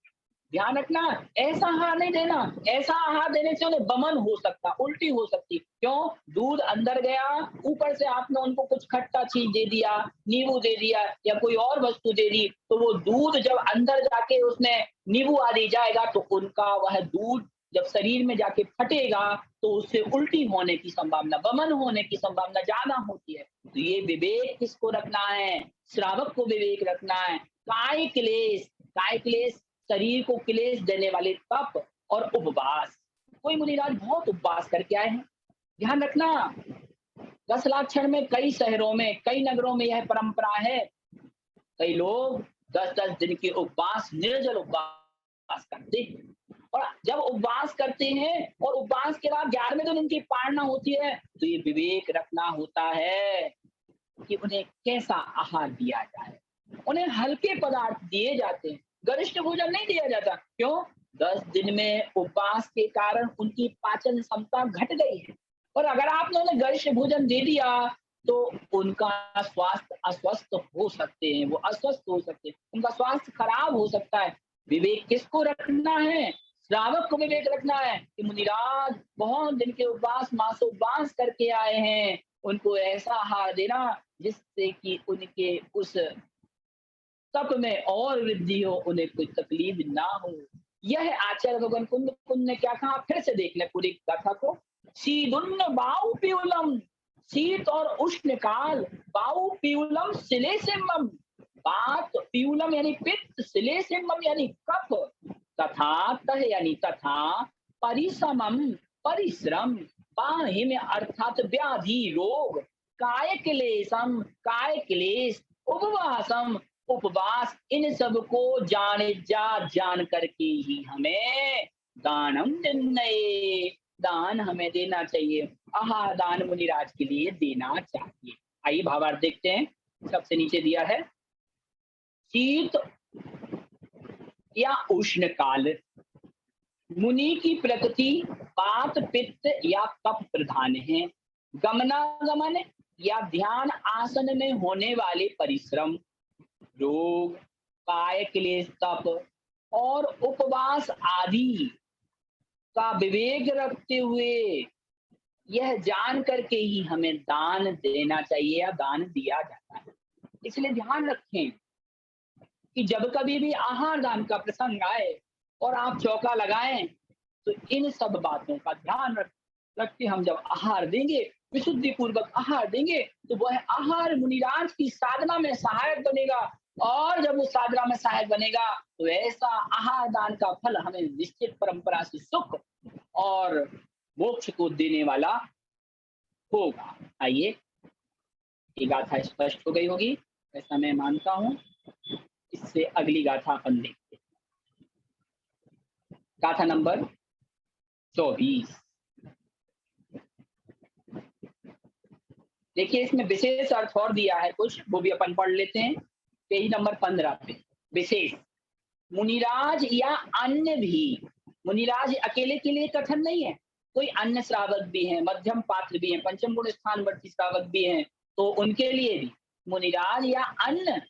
ध्यान रखना, ऐसा आहार नहीं देना। ऐसा आहार देने से उन्हें बमन हो सकता, उल्टी हो सकती। क्यों? दूध अंदर गया, ऊपर से आपने उनको कुछ खट्टा चीज दे दिया, नींबू दे दिया या कोई और वस्तु दे दी, तो वो दूध जब अंदर जाके उसमें नींबू आदि जाएगा तो उनका वह दूध जब शरीर में जाके फटेगा तो उससे उल्टी होने की संभावना, बमन होने की संभावना ज्यादा होती है। तो ये विवेक किसको रखना है? श्रावक को विवेक रखना है। काय क्लेश शरीर को क्लेश देने वाले तप और उपवास। कोई मुनिराज बहुत उपवास करके आए हैं। ध्यान रखना, 10 लाक्षण में कई शहरों में, कई नगरों में यह परंपरा है। कई लोग 10-10 दिन के उपवास, निर्जल उपवास करते हैं। और जब उपवास करते हैं और उपवास के बाद 11वें दिन उनकी पारणा होती है, तो ये विवेक रखना होता है कि उन्हें कैसा आहार दिया जाए। उन्हें हल्के पदार्थ दिए जाते हैं, गरिष्ठ भोजन नहीं दिया जाता। क्यों? 10 दिन में उपवास के कारण उनकी पाचन क्षमता घट गई है, और अगर आपने उन्हें गरिष्ठ भोजन दे दिया तो उनका स्वास्थ्य अस्वस्थ हो सकते हैं, वो अस्वस्थ हो सकते हैं, उनका स्वास्थ्य खराब हो सकता है। विवेक किसको रखना है? श्रावक को विवेक रखना है कि मुनिराज बहुत दिन के उपवास, मासोपवास करके आए हैं, उनको ऐसा आहार देना जिससे कि उनके उस तप में और वृद्धि हो, उन्हें कोई तकलीफ ना हो। यह आचार्य भगवान कुंद ने क्या कहा, फिर से देख ले पूरी गाथा को। शीदुन्न बाऊ पीयूलम, शीत और उष्ण काल, बाऊ पीयूलम शिलेसिम्मम, बात पीयूलम यानी पित्त, शिलेसिम्मम यानी कफ, तथा तह यानी तथा, परिश्रमम परिश्रम, बाहिम अर्थात व्याधि रोग, काय क्लेशम काय क्लेश, उपवासम उपवास, इन सब को जान करके ही हमें दानम निर्णय, दान हमें देना चाहिए। आहार दान मुनिराज के लिए देना चाहिए। आइए भावार्थ देखते हैं। सबसे नीचे दिया है, शीत या उष्ण काल, मुनि की प्रकृति वात पित्त या कफ प्रधान है। गमनागमन या ध्यान आसन में होने वाले परिश्रम, रोग, काय क्लेश, तप और उपवास आदि का विवेक रखते हुए यह जान करके ही हमें दान देना चाहिए या दान दिया जाता है। इसलिए ध्यान रखें कि जब कभी भी आहार दान का प्रसंग आए और आप चौका लगाएं तो इन सब बातों का ध्यान रख के हम जब आहार देंगे, विशुद्धि पूर्वक आहार देंगे, तो वह आहार मुनिराज की साधना में सहायक बनेगा। और जब वो साधना में सहायक बनेगा तो ऐसा आहार दान का फल हमें निश्चित परंपरा से सुख और मोक्ष को देने वाला होगा। आइए, ये गाथा स्पष्ट हो गई होगी ऐसा मैं मानता हूं। इससे अगली गाथा अपन देखते हैं, गाथा नंबर 24। देखिए, इसमें विशेष अर्थ और दिया है कुछ, वो भी अपन पढ़ लेते हैं। पेज नंबर 15 पे विशेष, मुनिराज या अन्य भी, मुनिराज अकेले के लिए कथन नहीं है, कोई अन्य श्रावक भी हैं, मध्यम पात्र भी हैं, पंचम गुण स्थानवर्ती श्रावक भी हैं, तो उनके लिए भी मुनिराज या अन्य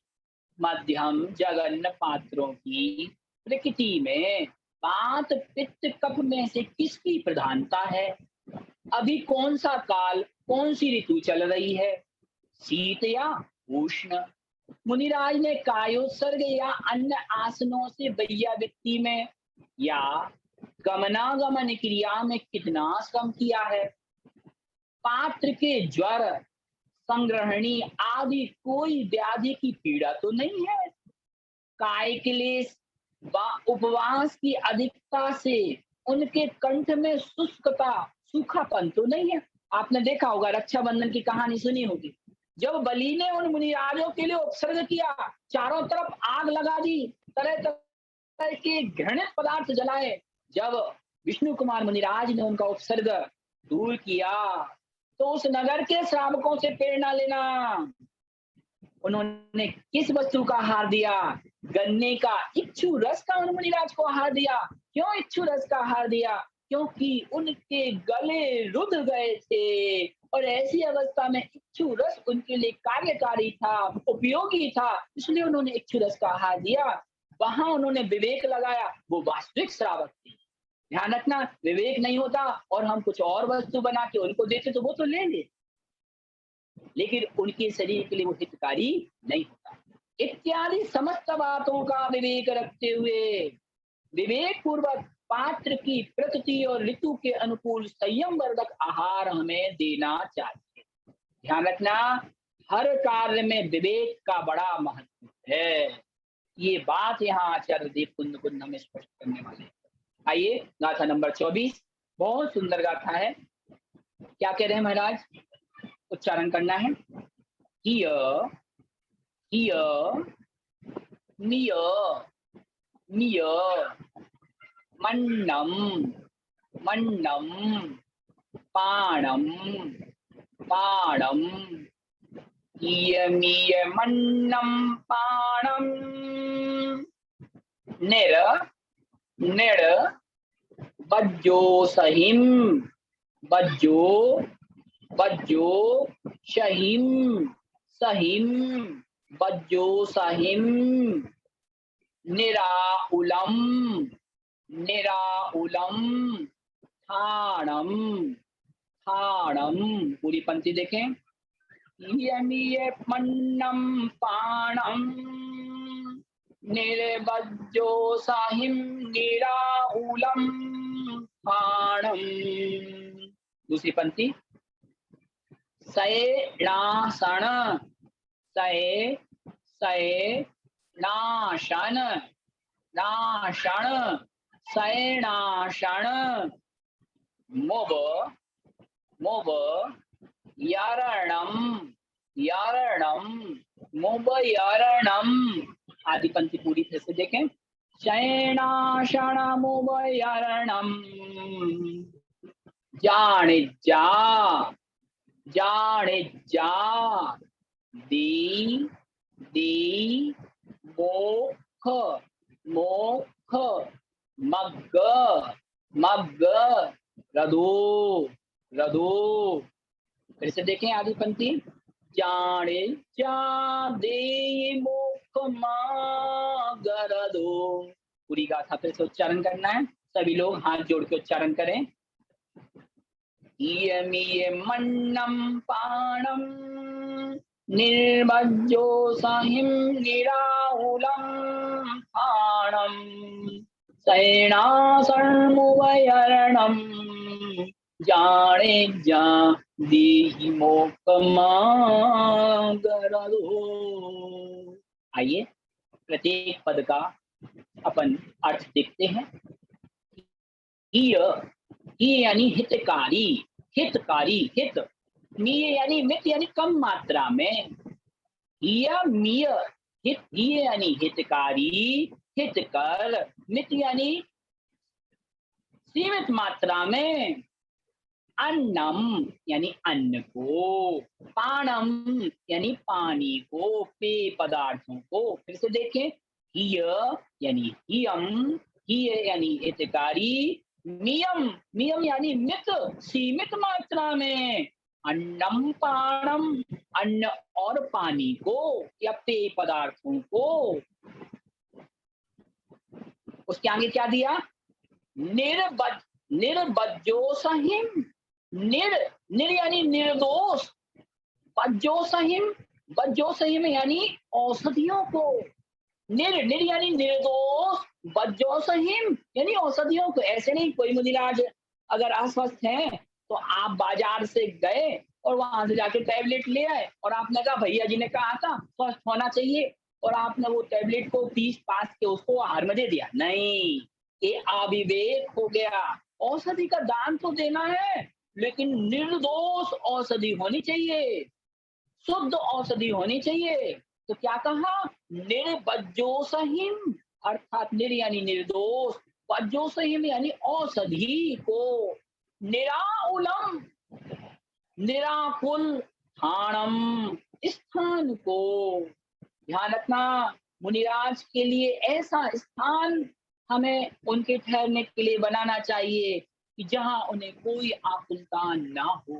मध्यम जघन्य पात्रों की प्रकृति में वात पित्त कफ में से किसकी प्रधानता है? अभी कौन सा काल, कौन सी ऋतु चल रही है, शीत या उष्ण? मुनिराज ने कायोत्सर्ग या अन्य आसनों से वैयावृत्ति में या गमनागमन क्रिया में कितना श्रम किया है? पात्र के ज्वर, संग्रहणी आदि कोई व्याधि की पीड़ा तो नहीं है? काय क्लेश व उपवास की अधिकता से उनके कंठ में शुष्कता, सूखापन तो नहीं है। आपने देखा होगा, रक्षाबंधन की कहानी सुनी होगी, जब बलि ने उन मुनिराजों के लिए उपसर्ग किया, चारों तरफ आग लगा दी, तरह तरह के घृणित पदार्थ जलाए, जब विष्णु कुमार मुनिराज ने उनका उपसर्ग दूर किया, तो उस नगर के श्रावकों से प्रेरणा लेना। उन्होंने किस वस्तु का आहार दिया? गन्ने का इच्छु रस का उन मुनिराज को आहार दिया। क्यों इच्छु रस का आहार दिया? क्योंकि उनके गले रुध गए थे और ऐसी अवस्था में इच्छु रस उनके लिए कार्यकारी था, उपयोगी था, इसलिए उन्होंने इच्छु रस का आहार दिया। वहां उन्होंने विवेक लगाया, वो वास्तविक श्रावक थे। ध्यान रखना, विवेक नहीं होता और हम कुछ और वस्तु बना के उनको देते तो वो तो ले ले, लेकिन उनके शरीर के लिए वो हितकारी नहीं होता। इत्यादि समस्त बातों का विवेक रखते हुए विवेक पूर्वक पात्र की प्रकृति और ऋतु के अनुकूल संयम वर्धक आहार हमें देना चाहिए। ध्यान रखना, हर कार्य में विवेक का बड़ा महत्व है। ये बात यहाँ आचार्य देव कुंद हमें स्पष्ट करने वाले हैं। आइए गाथा नंबर 24, बहुत सुंदर गाथा है। क्या कह रहे हैं महाराज? उच्चारण करना है। हिय हिय मिय मिय मन्नम मन्नम पाणम पाणम हिय मन्नम पाणम निर निर बज्जो सहिम बज्जो बज्जो शहिम सहिम बज्जो सहिम निराउलम निराउलम थाणम थाणम। पूरी पंक्ति देखें। यमीय मन्नम पाणम निर्बज्जो साहिम निराउलम थाणम। दूसरी पंक्ति। सैणासन सै सै नाशन नाशन सैणाशन मोब मोब यारणम यारणम मोब यारणम। आदि पंक्ति पूरी तरह से देखें। शयनाशण मोब यारणम जानिज्जा जानिज्जा दी दी मोख मोख मग्ग मग्ग रदो रदो। फिर से देखें आदि पंक्ति। जाने जा दे मोख मागरदो। पूरी गाथा फिर से उच्चारण करना है। सभी लोग हाथ जोड़ के उच्चारण करें। इयमीय मन्नम पाणम निर्मज्जो साहिम निराहुलम थाणम सैणासर्मुवयरणम जाने जा देहि मोकमागरदो। आइए प्रत्येक पद का अपन अर्थ देखते हैं। यानी हितकारी हितकारी हित। मीय यानी मित यानी कम मात्रा में। मिय हित यानी हितकारी हितकर। मित यानी सीमित मात्रा में। अन्नम यानी अन्न को। पाणम यानी पानी को, पेय पदार्थों को। फिर से देखें। हिय यानी हियम हिय यानी हितकारी। मियम मियम यानी मित सीमित मात्रा में। अन्नम पाणम अन्न और पानी को या पेय पदार्थों को। उसके आगे क्या दिया? निर्बज्जो सहिम। निर यानी निर्दोष। बज्जो सहिम यानी औषधियों को। निर यानी निर्दोष। बज्जो सहिम यानी औषधियों को। ऐसे नहीं कोई मुनिराज अगर अस्वस्थ है तो आप बाजार से गए और वहां से जाके टैबलेट ले आए और आपने कहा भैया जी ने कहा था स्वस्थ होना चाहिए और आपने वो टैबलेट को पीस पास के उसको आहार में दे दिया। नहीं, ये अविवेक हो गया। औषधि का दान तो देना है, लेकिन निर्दोष औषधि होनी चाहिए, शुद्ध औषधि होनी चाहिए। तो क्या कहा, निर्बज्जोसहिम, अर्थात निर यानी निर्दोष, बज्जोसहिम यानी औषधि को, निराउलम, निराकुल, स्थानम, स्थान को। ध्यान रखना, मुनिराज के लिए ऐसा स्थान हमें उनके ठहरने के लिए बनाना चाहिए कि जहां उन्हें कोई आकुलता ना हो।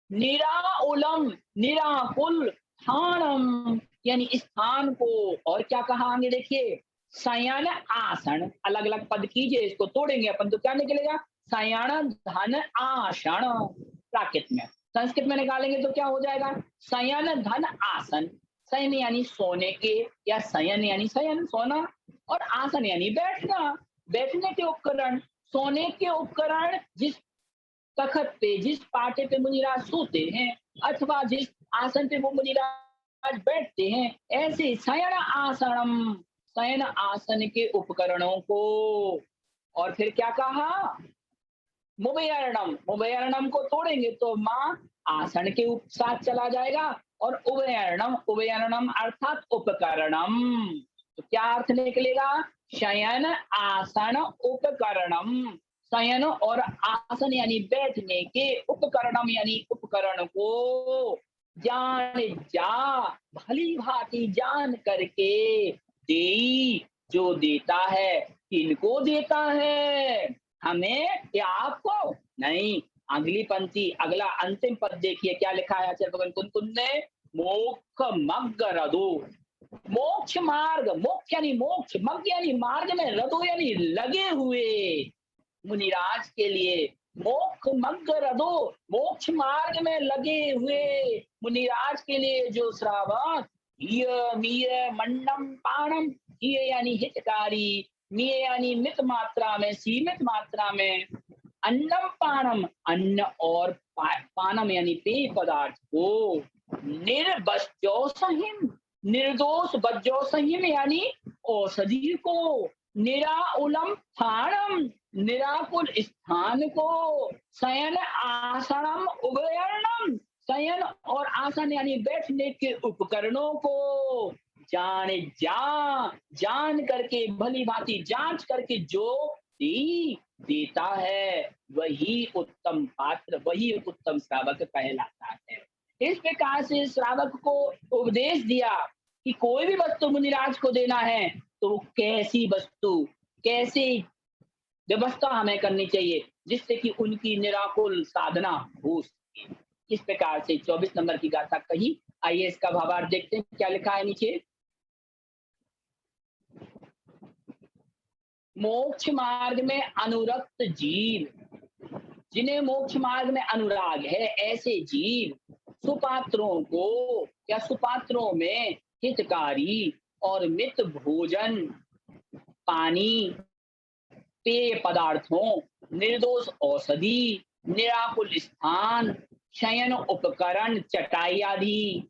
निराउलम, निराकुल, स्थानम यानी स्थान को। और क्या कहा आगे देखिए, शयन आसन, अलग अलग पद कीजिए, इसको तोड़ेंगे अपन तो क्या निकलेगा, शयन धन आसन। प्राकृत में, संस्कृत में निकालेंगे तो क्या हो जाएगा, शयन धन आसन। शयन यानी सोने के, या शयन यानी शयन सोना, और आसन यानी बैठना, बैठने के उपकरण, सोने के उपकरण। जिस तखत पे, जिस पाटे पे मुनिराज सोते हैं, अथवा जिस आसन पे वो मुनिराज बैठते हैं, ऐसे शयन आसनम, शयन आसन के उपकरणों को। और फिर क्या कहा, मुभयर्णम, मुभयर्णम को तोड़ेंगे तो माँ आसन के साथ चला जाएगा, और उभयर्णम, उभयर्णम अर्थात उपकरणम। तो क्या अर्थ निकलेगा, शयन आसन उपकरणम, शयन और आसन यानी बैठने के, उपकरणम यानी उपकरण को। जान जा, भली भांति जान करके, देई, जो देता है, किनको देता है, हमें या आपको नहीं। अगली पंक्ति, अगला अंतिम पद देखिए क्या लिखा है आचार्य भगवान कुंतुन ने, मोक्ष मग्ग रदो, मोक्ष मार्ग, मोक्ष यानी मोक्ष, मग्ग यानी मार्ग में, रदो यानी लगे हुए मुनिराज के लिए। मोक्ष मग्ग रदो, मोक्ष मार्ग में लगे हुए मुनिराज के लिए जो श्रावक, मीय मंडम पाणम, ये यानी हितकारी, मीय यानी मित मात्रा में, सीमित मात्रा में, अन्नम पानम, अन्न और पानम यानी पेय पदार्थ को, निर्बज्जोसहिम, निर्दोष, बज्जोसहिम यानी औषधि को, निराउलम स्थानम, निराकुल स्थान को, शयन आसनम उभयर्णम, शयन और आसन यानी बैठने के उपकरणों को, जाने जा, जान करके, भली भांति जांच करके, जो देता है वही उत्तम पात्र, वही उत्तम श्रावक कहलाता है। इस प्रकार से श्रावक को उपदेश दिया कि कोई भी वस्तु मुनिराज को देना है तो कैसी वस्तु, कैसी व्यवस्था हमें करनी चाहिए जिससे कि उनकी निराकुल साधना हो सके। इस प्रकार से 24 नंबर की गाथा कही। आइए इसका भावार्थ देखते हैं, क्या लिखा है नीचे। मोक्ष मार्ग में अनुरक्त जीव, जिन्हें मोक्ष मार्ग में अनुराग है, ऐसे जीव सुपात्रों को या सुपात्रों में हितकारी और मित भोजन, पानी, पेय पदार्थों, निर्दोष औषधि, निराकुल स्थान, शयन उपकरण, चटाई आदि,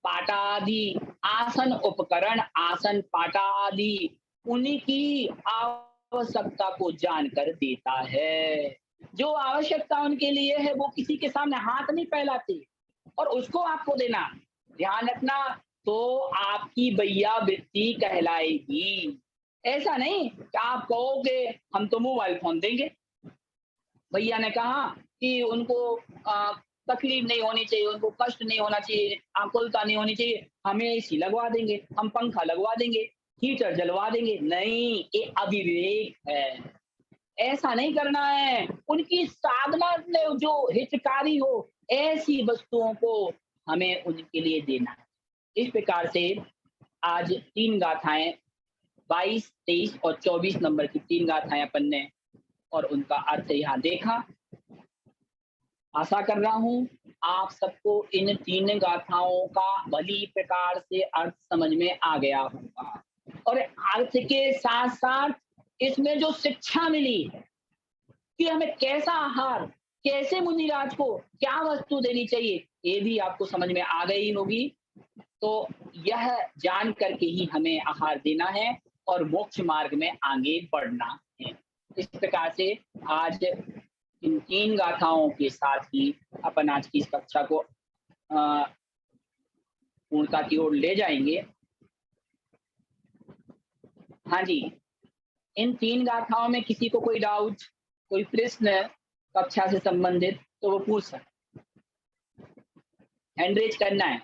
पाटा आदि, आसन उपकरण, आसन पाटा आदि, उन्हीं की आवश्यकता को जानकर देता है। जो आवश्यकता उनके लिए है वो किसी के सामने हाथ नहीं फैलाते और उसको आपको देना। ध्यान रखना, तो आपकी भैया वृत्ति कहलाएगी। ऐसा नहीं कि आप कहोगे हम तो मोबाइल फोन देंगे। भैया ने कहा कि उनको तकलीफ नहीं होनी चाहिए, उनको कष्ट नहीं होना चाहिए, आकुलता नहीं होनी चाहिए, हमें एसी लगवा देंगे, हम पंखा लगवा देंगे, हीटर जलवा देंगे। नहीं, ये अविवेक है, ऐसा नहीं करना है। उनकी साधना में जो हितकारी हो ऐसी वस्तुओं को हमें उनके लिए देना है। इस प्रकार से आज 3 गाथाएं 22, 23 और 24 नंबर की 3 गाथाएं अपन ने और उनका अर्थ यहाँ देखा। आशा कर रहा हूं आप सबको इन 3 गाथाओं का भली प्रकार से अर्थ समझ में आ गया होगा, और अर्थ के साथ साथ इसमें जो शिक्षा मिली है कि हमें कैसा आहार, कैसे मुनिराज को क्या वस्तु देनी चाहिए, ये भी आपको समझ में आ गई होगी। तो यह जान करके ही हमें आहार देना है। और मोक्ष मार्ग में आगे बढ़ना है। इस प्रकार से आज इन 3 गाथाओं के साथ ही अपन आज की इस कक्षा को पूर्णता की ओर ले जाएंगे। हाँ जी, इन 3 गाथाओं में किसी को कोई डाउट, कोई प्रश्न कक्षा से संबंधित तो वो पूछ सकते, हैंड रेज करना है।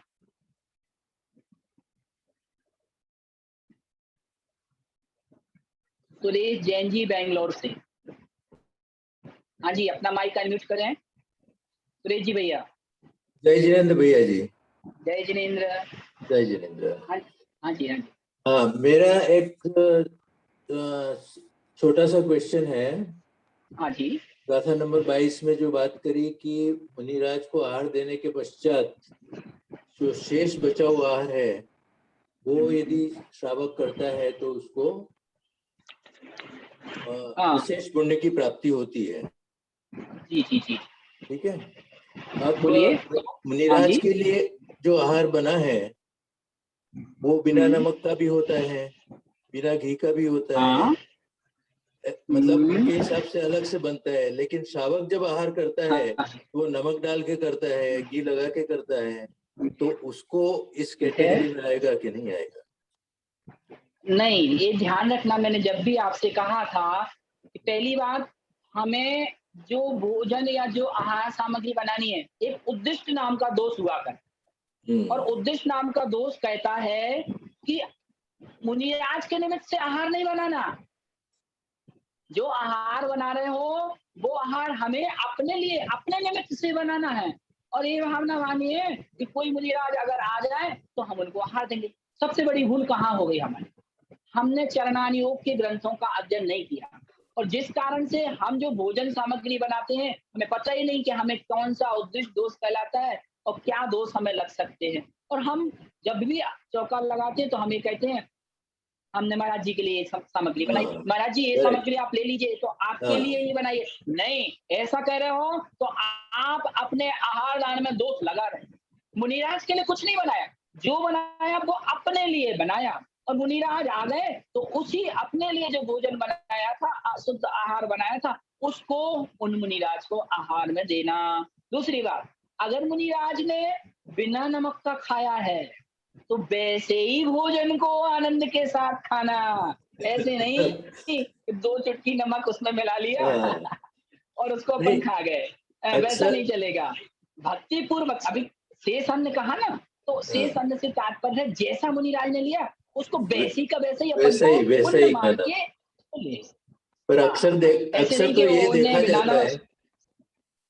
सुरेश जैन जी बेंगलोर से, हाँ जी, अपना माइक अनम्यूट करें सुरेश जी भैया। जय जिनेंद्र भैया जी। जय जिनेंद्र। जय जिनेंद्र। हाँ जी, हाँ जी। हाँ, मेरा एक छोटा सा क्वेश्चन है। हाँ जी। गाथा नंबर 22 में जो बात करी कि मुनिराज को आहार देने के पश्चात जो शेष बचा हुआ आहार है वो यदि श्रावक करता है तो उसको विशेष पुण्य की प्राप्ति होती है। जी जी जी, ठीक है। अब बोलिए। मुनिराज के लिए जो आहार बना है वो बिना नमक का भी होता है, बिना घी का भी होता है, मतलब उनके हिसाब से अलग से बनता है। लेकिन श्रावक जब आहार करता है वो नमक डाल के करता है, घी लगा के करता है, तो उसको इस कैटेगरी में आएगा कि नहीं आएगा? नहीं, ये ध्यान रखना, मैंने जब भी आपसे कहा था कि पहली बात, हमें जो भोजन या जो आहार सामग्री बनानी है, एक उद्दिष्ट नाम का दोष हुआ कर, और उद्दिष्ट नाम का दोष कहता है कि मुनिराज के निमित्त से आहार नहीं बनाना। जो आहार बना रहे हो वो आहार हमें अपने लिए, अपने निमित्त से बनाना है। और ये भावना मानिए कि कोई मुनिराज अगर आ जाए तो हम उनको आहार देंगे। सबसे बड़ी भूल कहाँ हो गई हमारी? हमने चरणानुयोग के ग्रंथों का अध्ययन नहीं किया, और जिस कारण से हम जो भोजन सामग्री बनाते हैं हमें पता ही नहीं कि हमें कौन सा उद्दिष्ट दोष कहलाता है और क्या दोष हमें लग सकते हैं। और हम जब भी चौका लगाते हैं तो हम ये कहते हैं हमने महाराज जी के लिए सामग्री बनाई, महाराज जी ये सामग्री आप ले लीजिए, तो आपके लिए ही बनाइए। नहीं, ऐसा कह रहे हो तो आप अपने आहार दान में दोष लगा रहे हैं। मुनिराज के लिए कुछ नहीं बनाया, जो बनाया वो अपने लिए बनाया, और मुनिराज आ गए तो उसी अपने लिए जो भोजन बनाया था, शुद्ध आहार बनाया था, उसको उन मुनिराज को आहार में देना। दूसरी बात, अगर मुनिराज ने बिना नमक का खाया है तो वैसे ही भोजन को आनंद के साथ खाना, ऐसे नहीं कि 2 चुटकी नमक उसमें मिला लिया और उसको अपन खा गए, वैसा नहीं चलेगा। भक्ति पूर्वक, अभी शेष अन्न कहा ना, तो शेष अन्न से तात्पर्य है जैसा मुनिराज ने लिया उसको वैसी का वैसे ही अपन को पुण्य मान के ले। पर अक्सर तो ये देखा जाता है,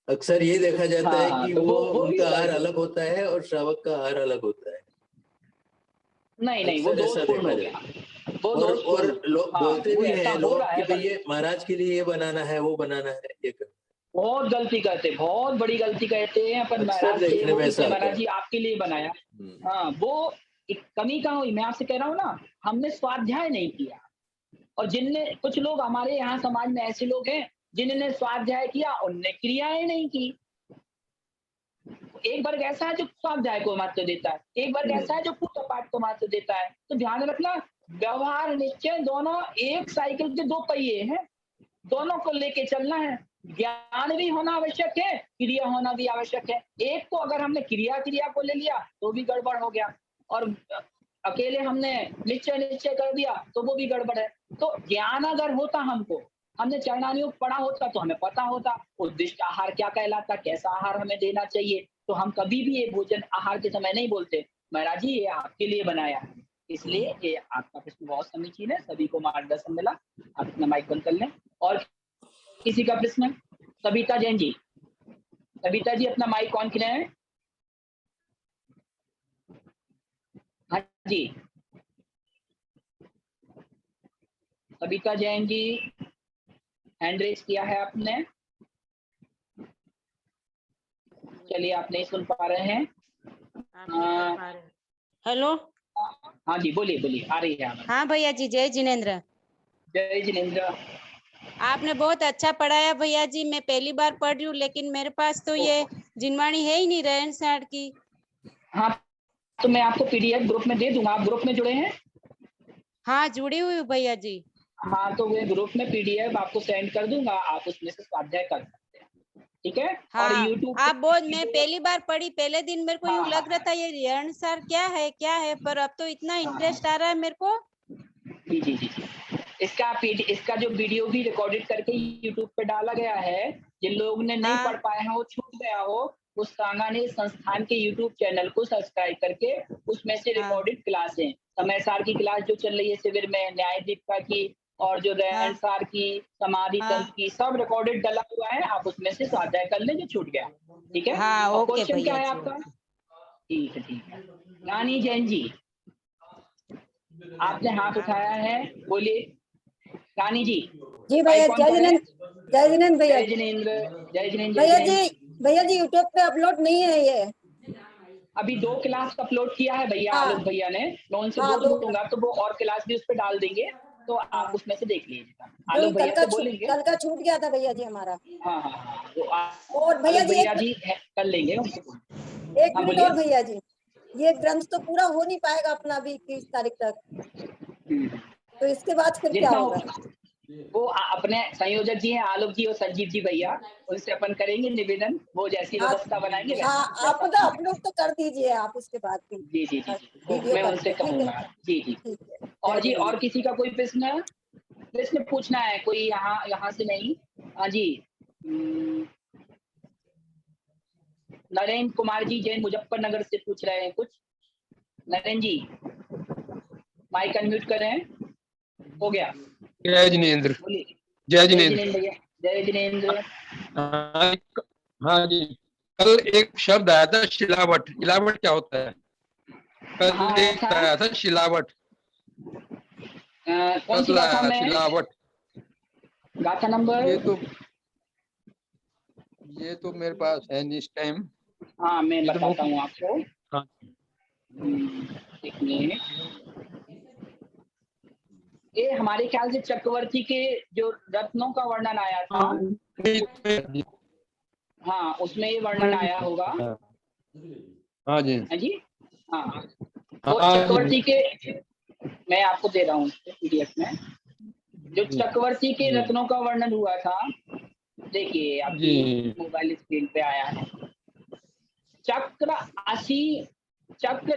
अक्सर ये देखा जाता है कि वो उनका आहार अलग होता है और श्रावक का आहार अलग होता है। नहीं, वो दोषपूर्ण हो गया। और लोग बोलते भी हैं लोग कि भाई ये महाराज के लिए ये बनाना है, वो बनाना है, ये बहुत गलती करते, बहुत बड़ी गलती कहते हैं अपन महाराज से, महाराज जी आपके लिए बनाया। हाँ, वो एक कमी कहाँ हुई? मैं आपसे कह रहा हूँ ना, हमने स्वाध्याय नहीं किया। और जिनने, कुछ लोग हमारे यहाँ समाज में ऐसे लोग हैं जिन्होंने स्वाध्याय किया, उनने क्रियाएं नहीं की। एक वर्ग ऐसा है जो स्वाध्याय को महत्व देता है, एक वर्ग ऐसा है जो पूजा पाठ को महत्व देता है। तो ध्यान रखना, व्यवहार निश्चय दोनों एक साइकिल के 2 पहिए हैं, दोनों को लेके चलना है। ज्ञान भी होना आवश्यक है, क्रिया होना भी आवश्यक है। एक को अगर हमने क्रिया को ले लिया तो भी गड़बड़ हो गया, और अकेले हमने निश्चय कर दिया तो वो भी गड़बड़ है। तो ज्ञान अगर होता, हमने चरणानुयोग पढ़ा होता तो हमें पता होता उद्दिष्ट आहार क्या कहलाता, कैसा आहार हमें देना चाहिए, तो हम कभी भी ये भोजन आहार के समय नहीं बोलते महाराज जी ये आपके लिए बनाया है। इसलिए ये आपका प्रश्न बहुत समीचीन है, सभी को मार्गदर्शन मिला। आप अपना माइक बंद कर लें। और किसी का प्रश्न? सविता जैन जी, सविता जी अपना माइक ऑन करें। हाँ जी, सविता जैन जी हैंड रेज किया है आपने, चलिए आप नहीं सुन पा रहे हैं। हेलो, हाँ जी, बोलिए, आ रही है। हाँ भैया जी, जय जिनेंद्र। जय जिनेंद्र। आपने बहुत अच्छा पढ़ाया भैया जी, मैं पहली बार पढ़ रही हूँ, लेकिन मेरे पास तो ये जिनवाणी है ही नहीं रहन सहन की। हाँ, तो मैं आपको PDF ग्रुप में दे दूंगा। आप ग्रुप में जुड़े हैं? हाँ जुड़ी हुई हूँ भैया जी। हाँ, तो वे ग्रुप में पीडीएफ आपको सेंड कर दूंगा, आप उसमें से स्वाध्याय कर सकते हैं, ठीक है। और हाँ यूट्यूब आप बहुत, मैं पहली बार पढ़ी, पहले दिन मेरे को हाँ, यूँ हाँ, लग रहा था ये रेणसार क्या है, पर अब तो इतना इंटरेस्ट आ रहा है मेरे को। जी जी जी। इसका जो वीडियो भी रिकॉर्डेड करके यूट्यूब पे डाला गया है, जिन लोगों ने नहीं पढ़ हाँ पाए हैं, वो छूट गया हो, उस सांगानेर संस्थान के यूट्यूब चैनल को सब्सक्राइब करके उसमें से हाँ रिकॉर्डेड क्लासें, समय सार की क्लास जो चल रही है शिविर में, न्याय दीपिका की, और जो हाँ रैन सार की, समाधि हाँ तंत्र की, सब रिकॉर्डेड डला हुआ है, आप उसमें से स्वाध्याय कर लें जो छूट गया, ठीक है। हाँ और ओके क्वेश्चन क्या भैया है जी, आपका? ओके। ठीक है, ठीक है। रानी जैन जी, आपने हाथ उठाया है, बोलिए। रानी जी, जी भैया, माइक ऑन जय करें। जिनेंद्र, जय जिनेंद्र भैया। जय जिनेंद्र, जय जिनेंद्र, जय भैया जिनेंद्र। जी, भैया जी यूट्यूब पे अपलोड नहीं है ये। अभी 2 क्लास अपलोड किया है भैया, हाँ आलोक भैया ने, मैं उनसे हाँ, बोल दूंगा तो वो और क्लास भी उस पर डाल देंगे, तो आप हाँ, उसमें से देख लीजिएगा, क्योंकि आलोक भैया से बोलेंगे। कल का छूट गया था भैया जी हमारा। हाँ हाँ हाँ, तो और भैया आलोक जी भैया जी कर लेंगे उनसे। एक हाँ मिनट बोलिए। और भैया जी, ये ग्रंथ तो पूरा हो नहीं पाएगा अपना अभी 30 तारीख तक, तो इसके बाद फिर क्या जितना हो होगा? वो अपने संयोजक जी हैं आलोक जी और संजीव जी भैया, उनसे अपन करेंगे निवेदन, वो जैसी हाँ व्यवस्था बनाएंगे हाँ, आप वैसा मतलब अपलोड तो कर दीजिए आप उसके बाद भी, जी जी जी जी, वो वीडियो मैं उनसे करके, ठीक है। कहूंगा। जी जी। ठीक है, और जय जी, और जिनेंद्र। किसी का कोई प्रश्न पूछना है कोई, यहाँ से नहीं? हाँ जी। नरेंद्र कुमार जी जैन मुजफ्फरनगर से पूछ रहे हैं कुछ। नरेंद्र जी, माइक अनम्यूट करें, हो गया। जय जिनेंद्र। बोलिए। जय जय जिनेंद्र। जिनेंद्र भैया, जय जिनेंद्र। हाँ हाँ जी, कल एक शब्द आया था शिलावट। शिलावट क्या होता है? हाँ कल एक ऐसा आया था शिलावट। कौन सी कल गाथा आया में? शिलावट। गाथा नंबर? ये तो मेरे पास है नहीं इस टाइम। हाँ, मैं ये तो बताता हूँ आपको। हाँ एक मिनट। ये हमारे ख्याल से चक्रवर्ती के जो रत्नों का वर्णन आया था, हाँ उसमें ये वर्णन आया होगा। हाँ जी, हाँ जी, हाँ वो हाँ चक्रवर्ती जी, के, मैं आपको दे रहा हूँ पीडीएफ में, जो चक्रवर्ती के रत्नों का वर्णन हुआ था। देखिए आपकी मोबाइल स्क्रीन पे आया है। चक्र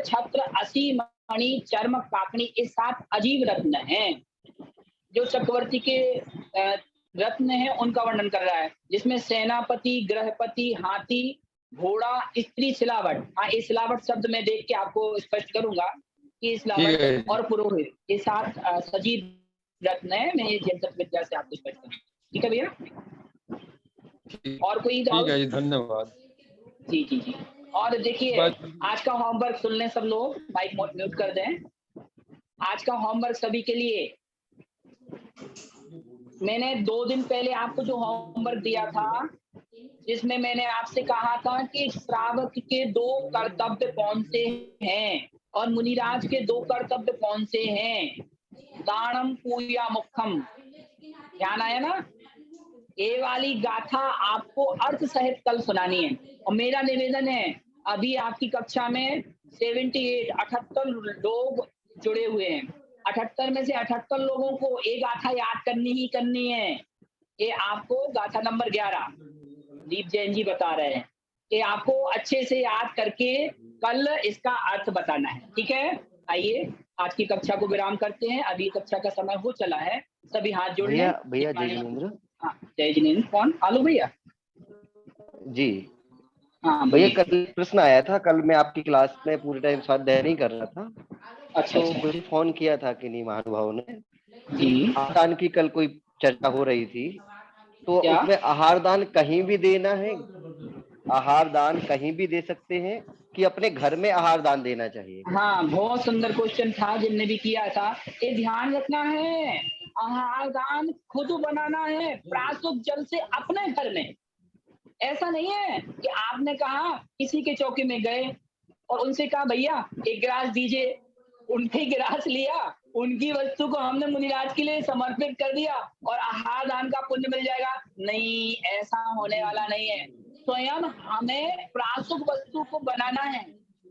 छत्र असी मणि चर्म काकणी, ये 7 अजीब रत्न हैं जो चक्रवर्ती के रत्न हैं, उनका वर्णन कर रहा है, जिसमें सेनापति, ग्रहपति, हाथी, घोड़ा, स्त्री, सिलावट। हाँ, ये सिलावट शब्द मैं देख के आपको स्पष्ट करूंगा कि सिलावट और पुरोहित, ये 7 सजीव रत्न है। मैं ये जैन विद्या से आपको स्पष्ट करूंगा, ठीक है भैया। और कोई ठीक है जी, धन्यवाद। जी जी जी। और देखिए, आज का होमवर्क सुन लें सब लोग, माइक म्यूट कर दें। आज का होमवर्क सभी के लिए, मैंने 2 दिन पहले आपको जो होमवर्क दिया था, जिसमें मैंने आपसे कहा था कि श्रावक के 2 कर्तव्य कौन से हैं और मुनिराज के 2 कर्तव्य कौन से हैं। दानम पूया मुखम, ध्यान आया ना? ये वाली गाथा आपको अर्थ सहित कल सुनानी है। और मेरा निवेदन है, अभी आपकी कक्षा में 78 लोग जुड़े हुए हैं, 78 में से 78 लोगों को एक गाथा याद करनी ही करनी है। ये आपको गाथा नंबर 11 दीप जैन जी बता रहे हैं कि आपको अच्छे से याद करके कल इसका अर्थ बताना है, ठीक है। आइए आज की कक्षा को विराम करते हैं, अभी कक्षा का समय हो चला है, सभी हाथ जोड़ लें। भैया जय जिनेंद्र। हाँ, जय जिनेंद्र। कौन? आलू भैया जी। हाँ भैया कल प्रश्न आया था, कल मैं आपकी क्लास में पूरे टाइम स्वाध्याय नहीं कर रहा था। अच्छा, तो मुझे फोन किया था किन्हीं महानुभावों ने जी। आहार की कल कोई चर्चा हो रही थी, तो क्या? उसमें आहार दान कहीं भी देना है, आहार दान कहीं भी दे सकते हैं कि अपने घर में आहार दान देना चाहिए? हाँ, बहुत सुंदर क्वेश्चन था जिनने भी किया था। ये ध्यान रखना है, आहार दान खुद बनाना है प्राशुद्ध जल से अपने घर में। ऐसा नहीं है कि आपने कहा किसी के चौके में गए और उनसे कहा भैया एक गिलास दीजिए, उनके गिलास लिया, उनकी वस्तु को हमने मुनिराज के लिए समर्पित कर दिया और आहार दान का पुण्य मिल जाएगा। नहीं, ऐसा होने वाला नहीं है। स्वयं हमें प्राशुद्ध वस्तु को बनाना है।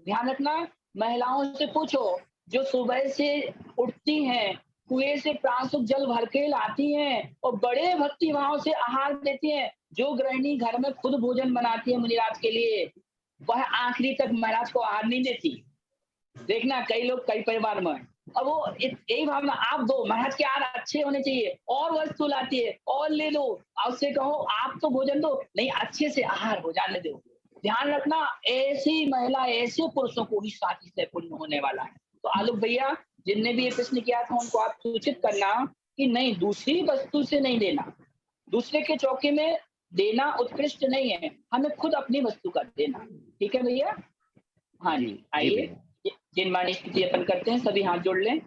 ध्यान रखना, महिलाओं से पूछो जो सुबह से उठती हैं कुएं से प्राणसुख जल भर के लाती हैं और बड़े भक्ति भाव से आहार देती हैं। जो गृहिणी घर में खुद भोजन बनाती है मुनिराज के लिए, वह आखिरी तक महाराज को आहार नहीं देती। देखना कई लोग कई परिवार में, और वो यही भावना, आप दो, महाराज के आहार अच्छे होने चाहिए, और वस्तु लाती है और ले लो, उससे कहो आप तो भोजन दो, नहीं अच्छे से आहार हो जाने दो। ध्यान रखना, ऐसी महिला ऐसे पुरुषों को ही साथी से पुण्य होने वाला है। तो आलोक भैया जिनने भी ये प्रश्न किया था उनको आप सूचित करना कि नहीं, दूसरी वस्तु से नहीं देना, दूसरे के चौके में देना उत्कृष्ट नहीं है, हमें खुद अपनी वस्तु का देना। ठीक है भैया? हाँ जी, आइए जिन वाणी स्थिति अपन करते हैं सभी हाथ जोड़ लें।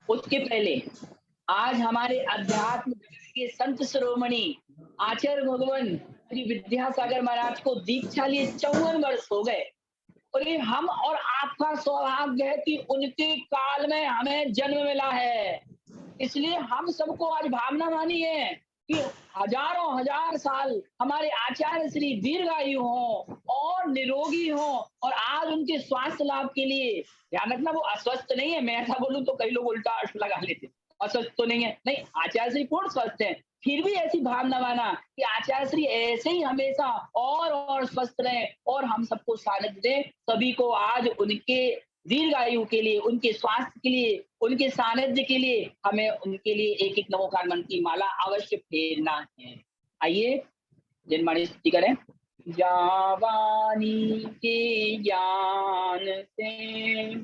उसके पहले आज हमारे अध्यात्म के संत शिरोमणि आचार्य भगवान श्री विद्यासागर महाराज को दीक्षा लिए 54 वर्ष हो गए, और ये हम और आपका सौभाग्य है कि उनके काल में हमें जन्म मिला है। इसलिए हम सबको आज भावना मानी है कि हजारों हजार साल हमारे आचार्य श्री दीर्घायु हो और निरोगी हो, और आज उनके स्वास्थ्य लाभ के लिए, ध्यान रखना वो अस्वस्थ नहीं है, मैं ऐसा बोलूं तो कई लोग उल्टा अर्थ लगा लेते, अस्वस्थ तो नहीं है, नहीं, आचार्य श्री पूर्ण स्वस्थ है। फिर भी ऐसी भावना माना कि आचार्य श्री ऐसे ही हमेशा और स्वस्थ रहे और हम सबको सानिध्य दें। सभी को आज उनके दीर्घायु के लिए, उनके स्वास्थ्य के लिए, उनके सानिध्य के लिए हमें उनके लिए एक एक नमोकार मंत्र की माला अवश्य फेरना है। आइए जनमानी स्तुति करें। जावानी के ज्ञान से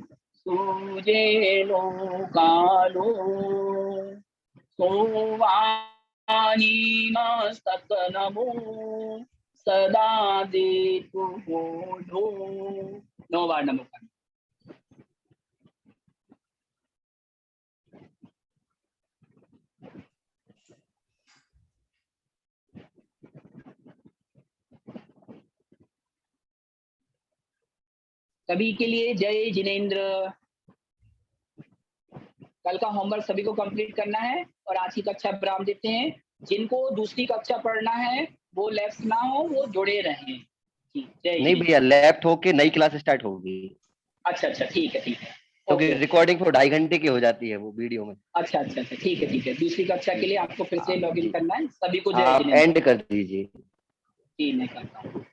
सूझे लोकालो, सोवानी मस्तक नमो सदा दे तू बोलो। 9 बार नमोकार। सभी के लिए जय जिनेंद्र। कल का होमवर्क सभी को कंप्लीट करना है और आज की कक्षा विराम देते हैं। जिनको दूसरी कक्षा पढ़ना है वो लेफ्ट ना हो, वो जुड़े रहें। नहीं भैया, लेफ्ट होके नई क्लास स्टार्ट होगी। अच्छा अच्छा, ठीक है ठीक है, क्योंकि रिकॉर्डिंग तो 2.5 घंटे की हो जाती है वो वीडियो में। अच्छा अच्छा अच्छा, ठीक है ठीक है। दूसरी कक्षा के लिए आपको फिर से लॉगिन करना है। सभी को जय आप जिनेंद्र। एंड कर दीजिए। जी मैं करता हूँ।